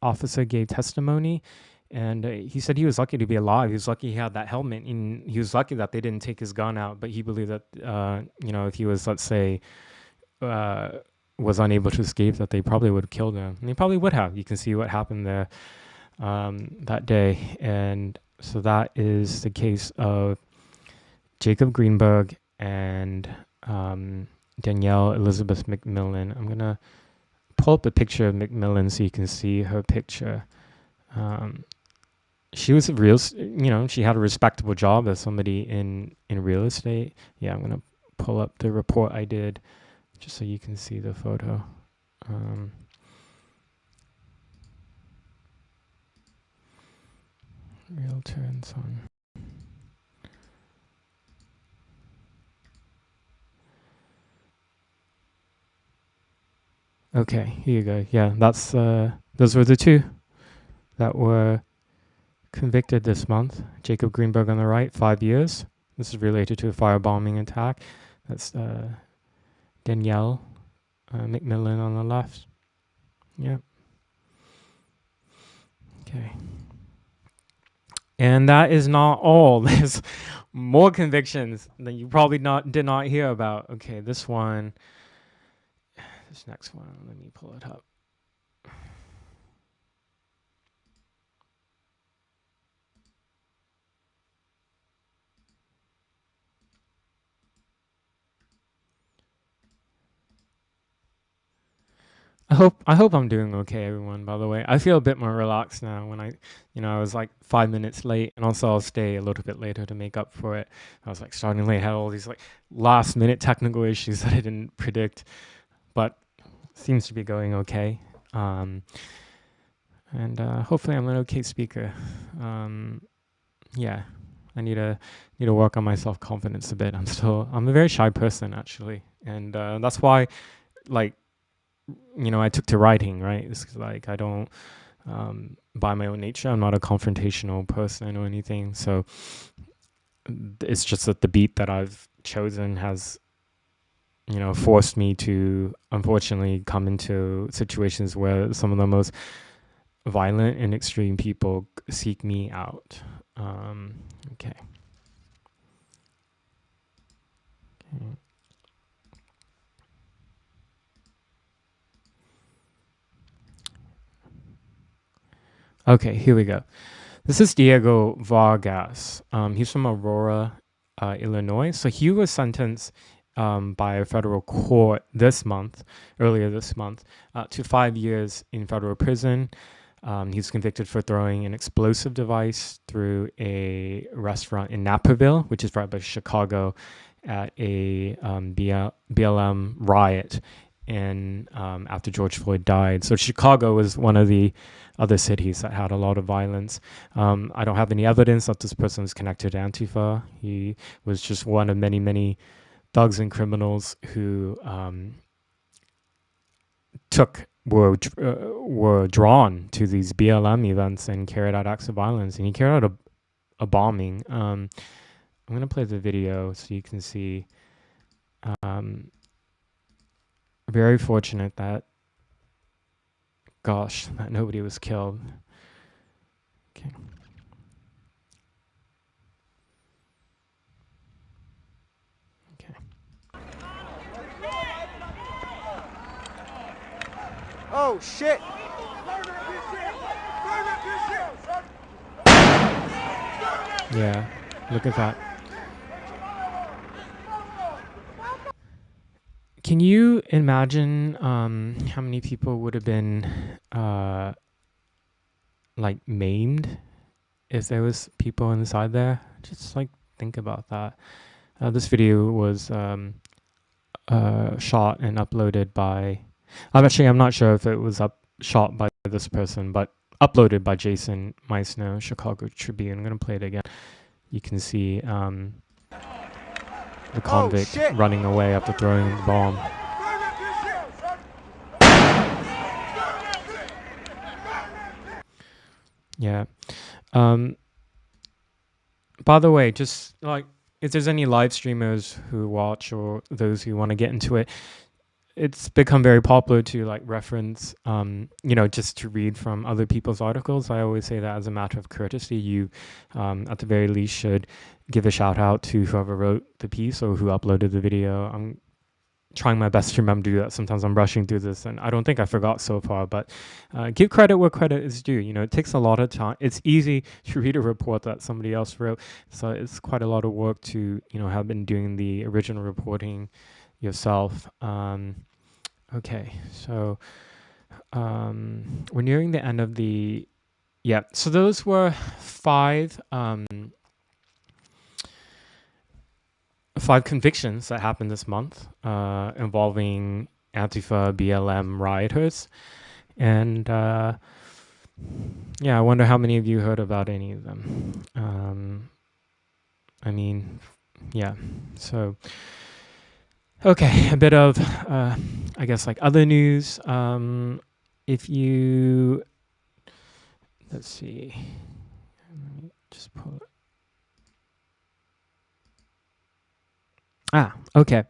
officer gave testimony, and he said he was lucky to be alive. He was lucky he had that helmet, and he was lucky that they didn't take his gun out. But he believed that, if he was, let's say, was unable to escape, that they probably would have killed him. And they probably would have. You can see what happened there that day. And so that is the case of Jacob Greenberg and Danielle Elizabeth McMillan. I'm going to pull up a picture of McMillan so you can see her picture. She was she had a respectable job as somebody in real estate. Yeah, I'm going to pull up the report I did just so you can see the photo. Realtor and Son. Okay, here you go. Yeah, that's those were the two that were convicted this month. Jacob Greenberg on the right, 5 years. This is related to a firebombing attack. That's Danielle McMillan on the left. Yep. Okay. And that is not all. There's more convictions that you probably did not hear about. Okay, this next one, let me pull it up. I hope I'm doing okay, everyone, by the way. I feel a bit more relaxed now. When I was like 5 minutes late, and also I'll stay a little bit later to make up for it. I was like starting late, had all these like last minute technical issues that I didn't predict, but seems to be going okay. And hopefully I'm an okay speaker. Yeah, I need to work on my self-confidence a bit. I'm a very shy person, actually, and that's why, like, I took to writing, right? It's like I don't, by my own nature, I'm not a confrontational person or anything. So it's just that the beat that I've chosen has, forced me to, unfortunately, come into situations where some of the most violent and extreme people seek me out. Okay. Okay, here we go. This is Diego Vargas. He's from Aurora, Illinois. So he was sentenced by a federal court earlier this month, to 5 years in federal prison. He's convicted for throwing an explosive device through a restaurant in Naperville, which is right by Chicago, at a BLM riot and after George Floyd died. So Chicago was one of the other cities that had a lot of violence. I don't have any evidence that this person is connected to Antifa. He was just one of many, many thugs and criminals who were drawn to these BLM events and carried out acts of violence. And he carried out a bombing. I'm gonna play the video so you can see. Very fortunate that, that nobody was killed. Okay. Okay. Oh shit! Yeah, look at that. Can you imagine how many people would have been like maimed if there was people inside there? Just like think about that. This video was shot and uploaded by. I'm not sure if it was shot by this person, but uploaded by Jason Meissner, Chicago Tribune. I'm gonna play it again. You can see the convict running away after throwing the bomb. Yeah. By the way, just like if there's any live streamers who watch or those who want to get into it, it's become very popular to like reference, just to read from other people's articles. I always say that as a matter of courtesy, you, at the very least, should give a shout out to whoever wrote the piece or who uploaded the video. I'm trying my best to remember to do that. Sometimes I'm rushing through this, and I don't think I forgot so far. But give credit where credit is due. It takes a lot of time. It's easy to read a report that somebody else wrote, so it's quite a lot of work to have been doing the original reporting yourself. Okay, so we're nearing the end of the. Yeah, so those were five convictions that happened this month involving Antifa BLM rioters. And I wonder how many of you heard about any of them. So, okay, a bit of, I guess, like other news. If you, let's see, let me just pull it. Okay.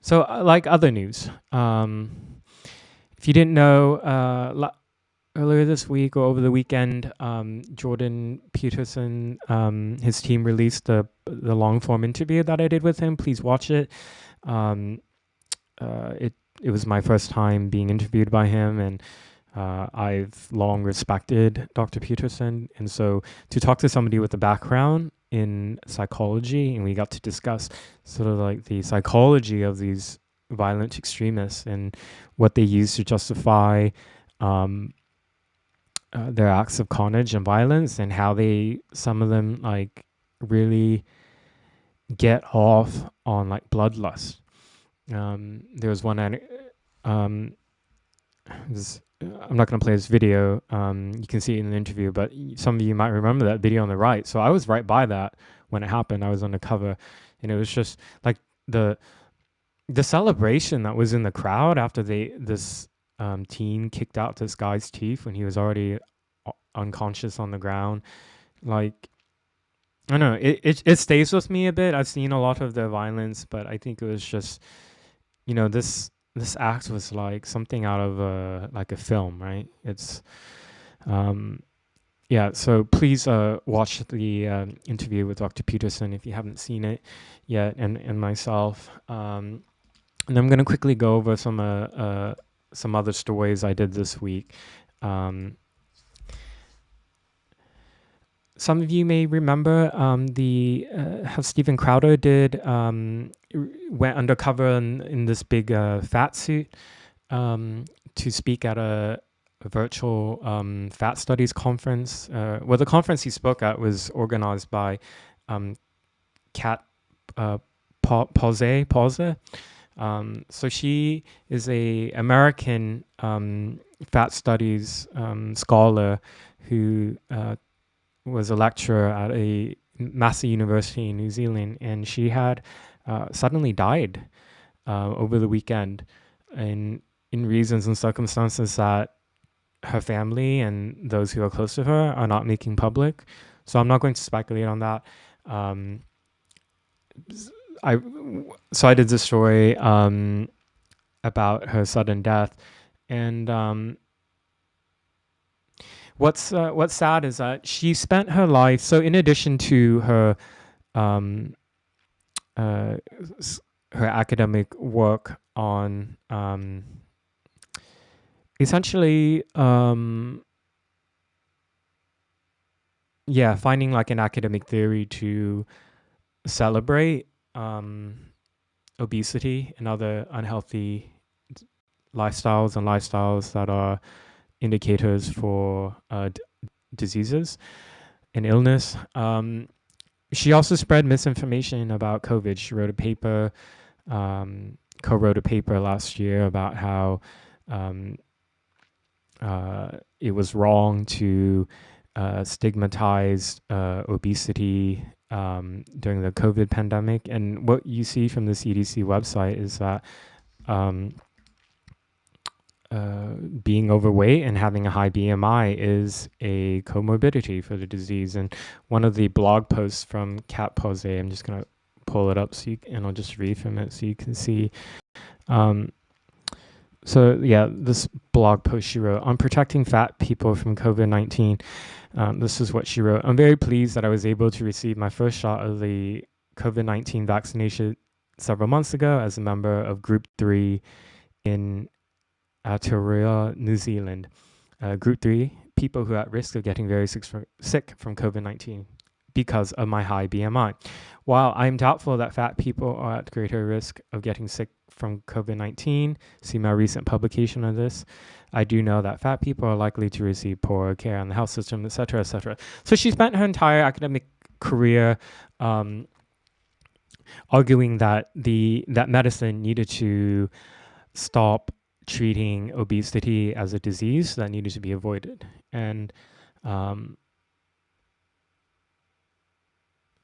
So, like other news, if you didn't know, earlier this week or over the weekend, Jordan Peterson, his team released the long form interview that I did with him. Please watch it. It was my first time being interviewed by him, and I've long respected Dr. Peterson, and so to talk to somebody with a background in psychology, and we got to discuss sort of like the psychology of these violent extremists and what they use to justify their acts of carnage and violence, and how some of them like really get off on like bloodlust. There was one I'm not going to play this video. You can see it in the interview, but some of you might remember that video on the right. So I was right by that when it happened. I was on the cover, and it was just like the celebration that was in the crowd after this teen kicked out this guy's teeth when he was already unconscious on the ground. Like, I don't know, it stays with me a bit. I've seen a lot of the violence, but I think it was just, this act was like something out of a film, right? It's yeah, so please watch the interview with Dr. Peterson if you haven't seen it yet, and myself. And I'm going to quickly go over some other stories I did this week. Some of you may remember how Steven Crowder went undercover in this big fat suit to speak at a virtual fat studies conference. Well, the conference he spoke at was organized by Kat Pause. So she is a American fat studies scholar who was a lecturer at a massive university in New Zealand, and she had suddenly died over the weekend, and in reasons and circumstances that her family and those who are close to her are not making public. So I'm not going to speculate on that. I did this story about her sudden death, and what's sad is that she spent her life. So in addition to her um, her academic work on essentially finding like an academic theory to celebrate obesity and other unhealthy lifestyles that are indicators for diseases and illness. She also spread misinformation about COVID. She wrote a paper, co-wrote a paper last year about how it was wrong to stigmatize obesity during the COVID pandemic. And what you see from the CDC website is that being overweight and having a high BMI is a comorbidity for the disease. And one of the blog posts from Kat Pose, I'm just going to pull it up and I'll just read from it so you can see. This blog post she wrote on protecting fat people from COVID-19. This is what she wrote. I'm very pleased that I was able to receive my first shot of the COVID-19 vaccination several months ago as a member of Group 3 in Aotearoa, New Zealand. Group 3, people who are at risk of getting very sick from COVID-19 because of my high BMI. While I'm doubtful that fat people are at greater risk of getting sick from COVID-19, see my recent publication on this, I do know that fat people are likely to receive poorer care in the health system, etc., etc. So she spent her entire academic career arguing that that medicine needed to stop treating obesity as a disease that needed to be avoided. And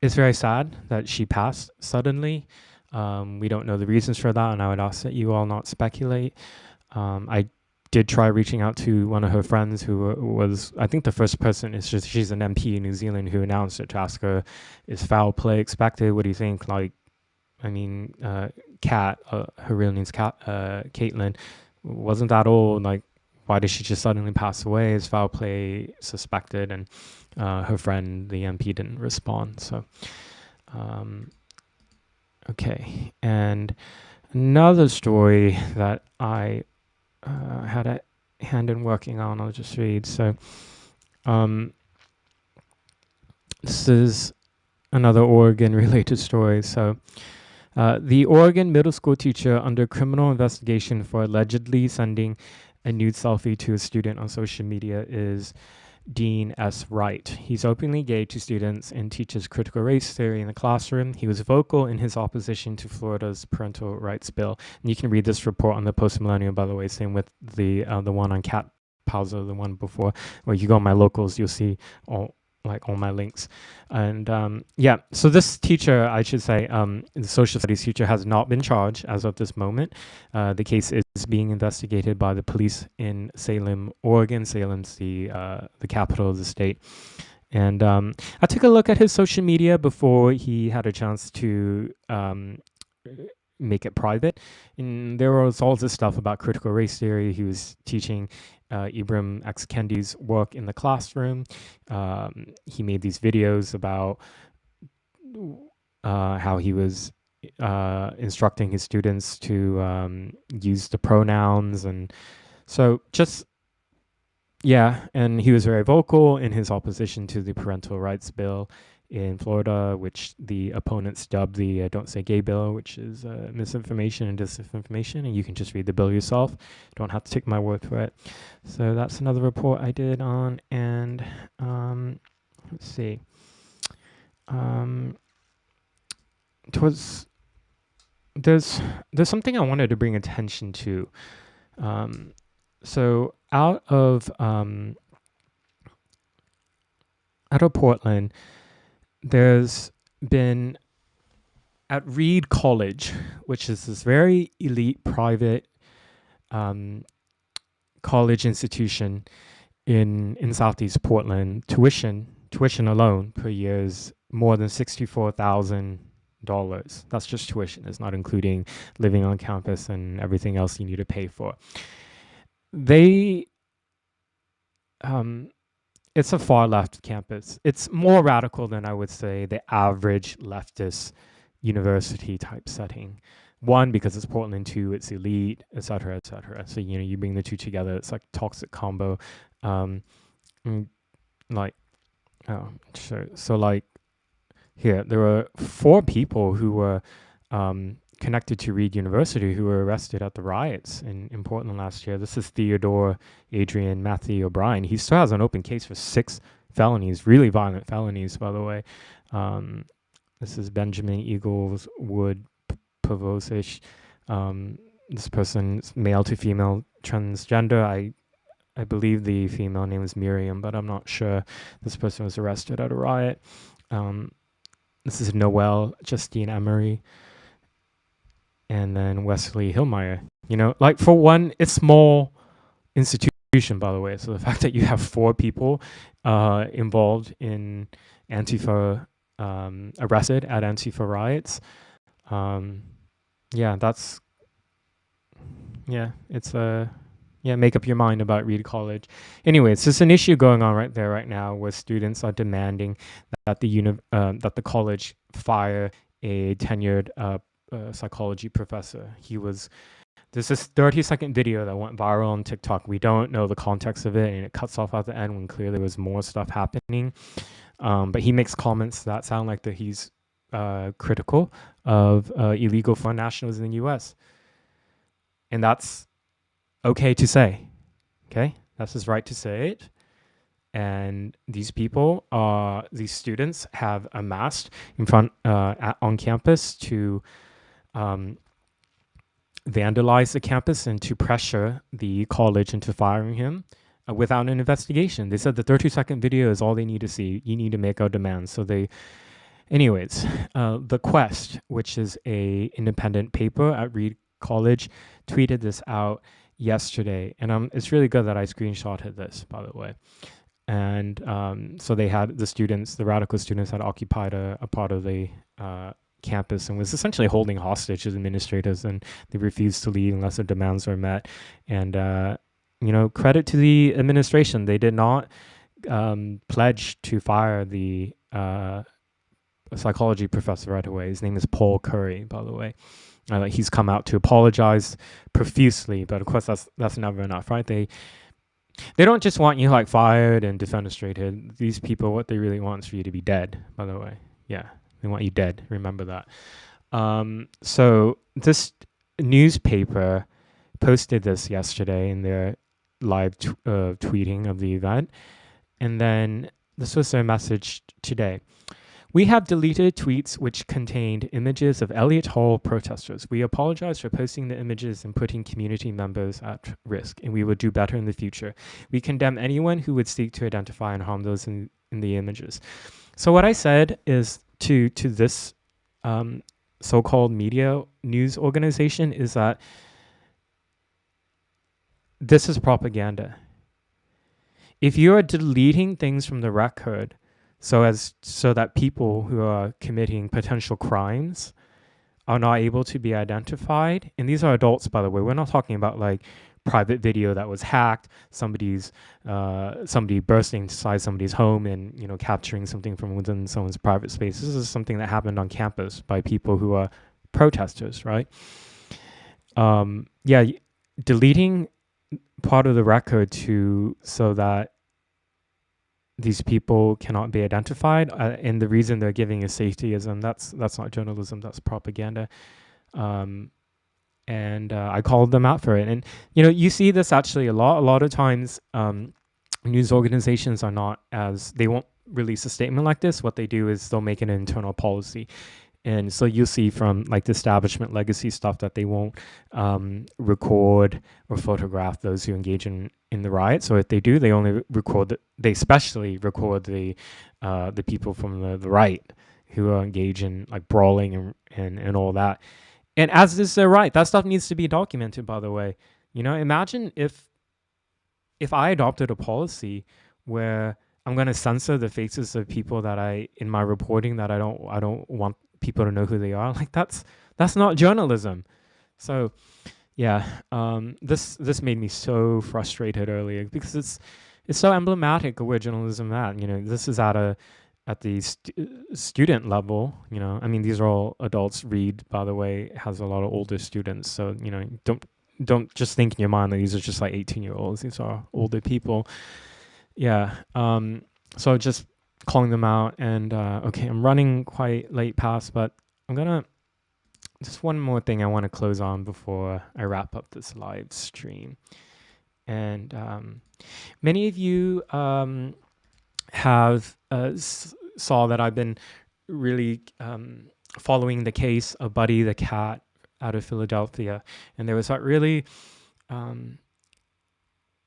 it's very sad that she passed suddenly. We don't know the reasons for that, and I would ask that you all not speculate. I did try reaching out to one of her friends who was, I think the first person, she's an MP in New Zealand, who announced it, to ask her, is foul play expected? What do you think? Like, I mean, Kat, her real name's Caitlin, wasn't that old. Like, why did she just suddenly pass away? Is foul play suspected? And her friend, the MP, didn't respond. So, okay. And another story that I had a hand in working on, I'll just read. So, this is another Oregon-related story. So, the Oregon middle school teacher under criminal investigation for allegedly sending a nude selfie to a student on social media is Dean S. Wright. He's openly gay to students and teaches critical race theory in the classroom. He was vocal in his opposition to Florida's parental rights bill. And you can read this report on the Post Millennial, by the way, same with the one on Cat Pausa, the one before, where you go on my locals, you'll see all my links. And so this teacher, I should say, the social studies teacher, has not been charged as of this moment. The case is being investigated by the police in Salem, Oregon. Salem's the capital of the state. And I took a look at his social media before he had a chance to make it private. And there was all this stuff about critical race theory he was teaching Ibram X. Kendi's work in the classroom. He made these videos about how he was instructing his students to use the pronouns. And so just, yeah, and he was very vocal in his opposition to the parental rights bill in Florida, which the opponents dubbed the Don't Say Gay bill, which is misinformation and disinformation. And you can just read the bill yourself. Don't have to take my word for it. So that's another report I did on. And let's see. There's something I wanted to bring attention to. So out of Portland, there's been at Reed College, which is this very elite private college institution in Southeast Portland. Tuition alone per year is more than $64,000. That's just tuition. It's not including living on campus and everything else you need to pay for. They it's a far left campus. It's more radical than I would say the average leftist university type setting. One, because it's Portland. Two, it's elite, et cetera, et cetera. So, you bring the two together, it's like toxic combo. So like here, there were 4 people who were connected to Reed University who were arrested at the riots in Portland last year. This is Theodore Adrian Matthew O'Brien. He still has an open case for 6 felonies, really violent felonies, by the way. This is Benjamin Eagles Wood Pavosic. This person's male to female transgender. I believe the female name is Miriam, but I'm not sure. This person was arrested at a riot. This is Noel Justine Emery. And then Wesley Hillmeyer. Like for one, it's small institution, by the way. So the fact that you have 4 people involved in Antifa, arrested at Antifa riots, make up your mind about Reed College. Anyways, there's an issue going on right now where students are demanding that that the college fire a tenured psychology professor. There's this 30-second video that went viral on TikTok. We don't know the context of it, and it cuts off at the end when clearly there was more stuff happening. But he makes comments that sound like that he's critical of illegal foreign nationals in the U.S. And that's okay to say. Okay? That's his right to say it. And these students have amassed in front on campus to vandalize the campus and to pressure the college into firing him without an investigation. They said the 30-second video is all they need to see. You need to make our demands. So anyways, The Quest, which is a independent paper at Reed College, tweeted this out yesterday. And it's really good that I screenshotted this, by the way. And so they had the radical students had occupied a part of the campus and was essentially holding hostage as administrators, and they refused to leave unless their demands were met. And credit to the administration, they did not pledge to fire the psychology professor right away. His name is Paul Curry, by the way. He's come out to apologize profusely, but of course that's never enough, right? They don't just want you fired and defenestrated. These people, what they really want is for you to be dead, by the way. Yeah, they want you dead. Remember that. So this newspaper posted this yesterday in their live tweeting of the event. And then this was their message today. We have deleted tweets which contained images of Elliott Hall protesters. We apologize for posting the images and putting community members at risk, and we will do better in the future. We condemn anyone who would seek to identify and harm those in the images. So what I said is to this so-called media news organization is that this is propaganda. If you are deleting things from the record so that people who are committing potential crimes are not able to be identified, and these are adults, by the way. We're not talking about private video that was hacked, somebody bursting inside somebody's home and capturing something from within someone's private space. This is something that happened on campus by people who are protesters, right? Yeah, deleting part of the record so that these people cannot be identified, and the reason they're giving is safetyism. That's not journalism, that's propaganda. And I called them out for it. And you see this actually a lot of times. News organizations they won't release a statement like this. What they do is they'll make an internal policy. And so you'll see from like the establishment legacy stuff that they won't record or photograph those who engage in the riot. So if they do, they only they especially record the people from the right who are engaged in like brawling and all that. And as is their right, that stuff needs to be documented, by the way. Imagine if I adopted a policy where I'm going to censor the faces of people that in my reporting that I don't want people to know who they are. Like that's not journalism. So yeah, this made me so frustrated earlier because it's so emblematic of where journalism at. This is at the student level. I mean, these are all adults. Read, by the way, has a lot of older students. So don't just think in your mind that these are just like 18-year-olds. These are older people. Yeah. So just calling them out, and okay, I'm running quite late past, but I'm gonna just one more thing I want to close on before I wrap up this live stream. And many of you have saw that I've been really following the case of Buddy the cat out of Philadelphia, and there was that really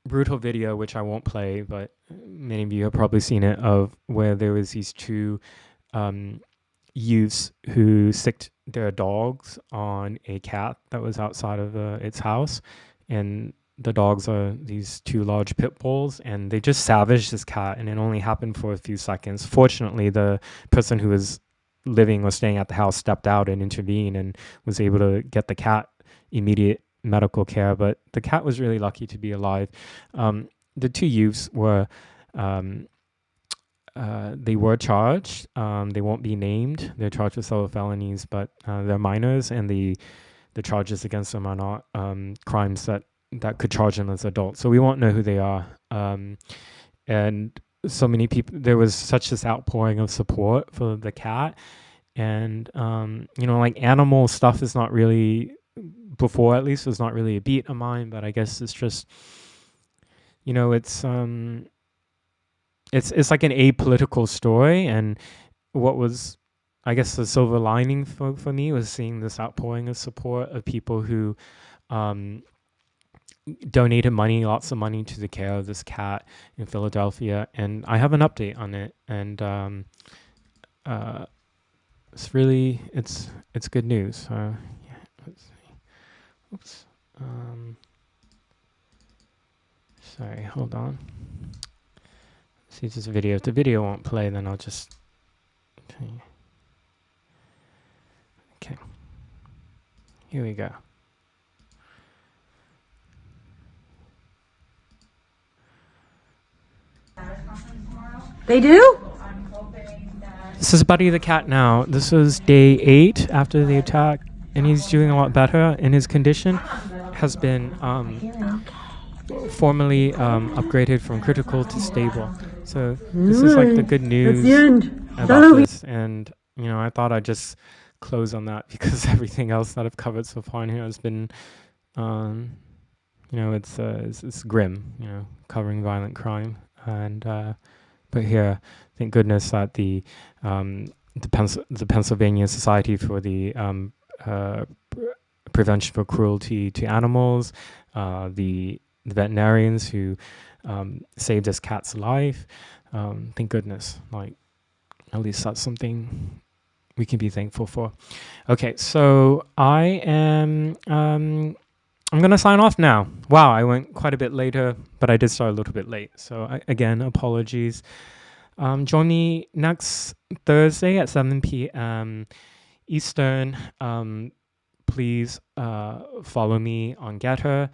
brutal video, which I won't play, but many of you have probably seen it, of where there was these two youths who sicked their dogs on a cat that was outside of its house. And the dogs are these two large pit bulls, and they just savaged this cat, and it only happened for a few seconds. Fortunately, the person who was living or staying at the house stepped out and intervened and was able to get the cat immediate medical care, but the cat was really lucky to be alive. The two youths were they were charged. They won't be named. They're charged with several felonies, but they're minors, and the charges against them are not crimes that could charge them as adults. So we won't know who they are. And so many people, there was such this outpouring of support for the cat. And, like animal stuff is not really, before at least, was not really a beat of mine, but I guess it's just, it's like an apolitical story. And what was, I guess, the silver lining for me was seeing this outpouring of support of people who donated money, lots of money, to the care of this cat in Philadelphia. And I have an update on it. And it's really, it's good news. Yeah, let's see. Oops. Sorry, hold on. See this video. If the video won't play, then I'll just. Okay. Here we go. They do? This is Buddy the cat now. This was day 8 after the attack, and he's doing a lot better, and his condition has been formally upgraded from critical to stable. So this is like the good news about this. And, I thought I'd just close on that because everything else that I've covered so far in here has been, it's grim, covering violent crime. And, but here, thank goodness that the Pennsylvania Society for the Prevention for Cruelty to Animals, the veterinarians who saved this cat's life. Thank goodness, like, at least that's something we can be thankful for. Okay, so I'm going to sign off now. Wow, I went quite a bit later, but I did start a little bit late. So again, apologies. Join me next Thursday at 7 p.m. Eastern. Please follow me on Getter.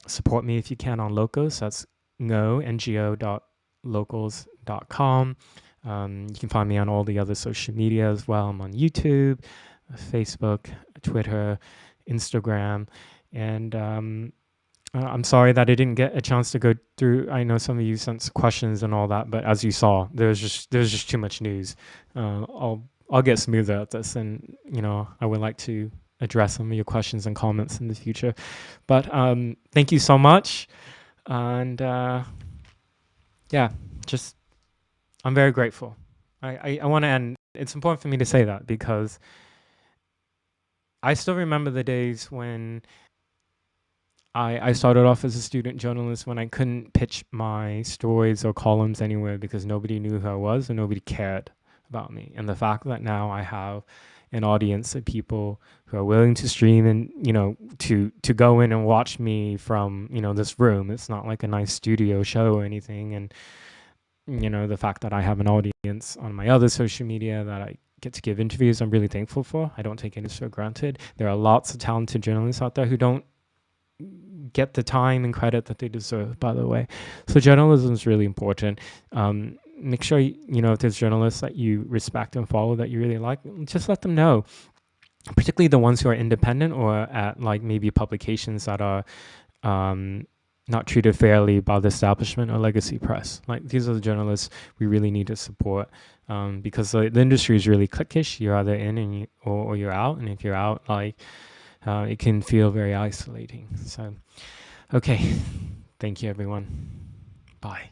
Support me if you can on Locals. That's ngo.locals.com. You can find me on all the other social media as well. I'm on YouTube, Facebook, Twitter, Instagram, and I'm sorry that I didn't get a chance to go through. I know some of you sent questions and all that, but as you saw, there's just too much news. I'll get smoother at this, and I would like to address some of your questions and comments in the future. But thank you so much, and yeah, just I'm very grateful. I want to end. It's important for me to say that because I still remember the days when I started off as a student journalist when I couldn't pitch my stories or columns anywhere because nobody knew who I was and nobody cared about me. And the fact that now I have an audience of people who are willing to stream and to go in and watch me from this room. It's not like a nice studio show or anything. And the fact that I have an audience on my other social media that I get to give interviews, I'm really thankful for. I don't take any for granted. There are lots of talented journalists out there who don't get the time and credit that they deserve, by the way. So journalism is really important. Make sure, if there's journalists that you respect and follow that you really like, just let them know. Particularly the ones who are independent or at like maybe publications that are not treated fairly by the establishment or legacy press. Like these are the journalists we really need to support because the industry is really cliquish. You're either in or you're out. And if you're out, it can feel very isolating. So, okay. Thank you, everyone. Bye.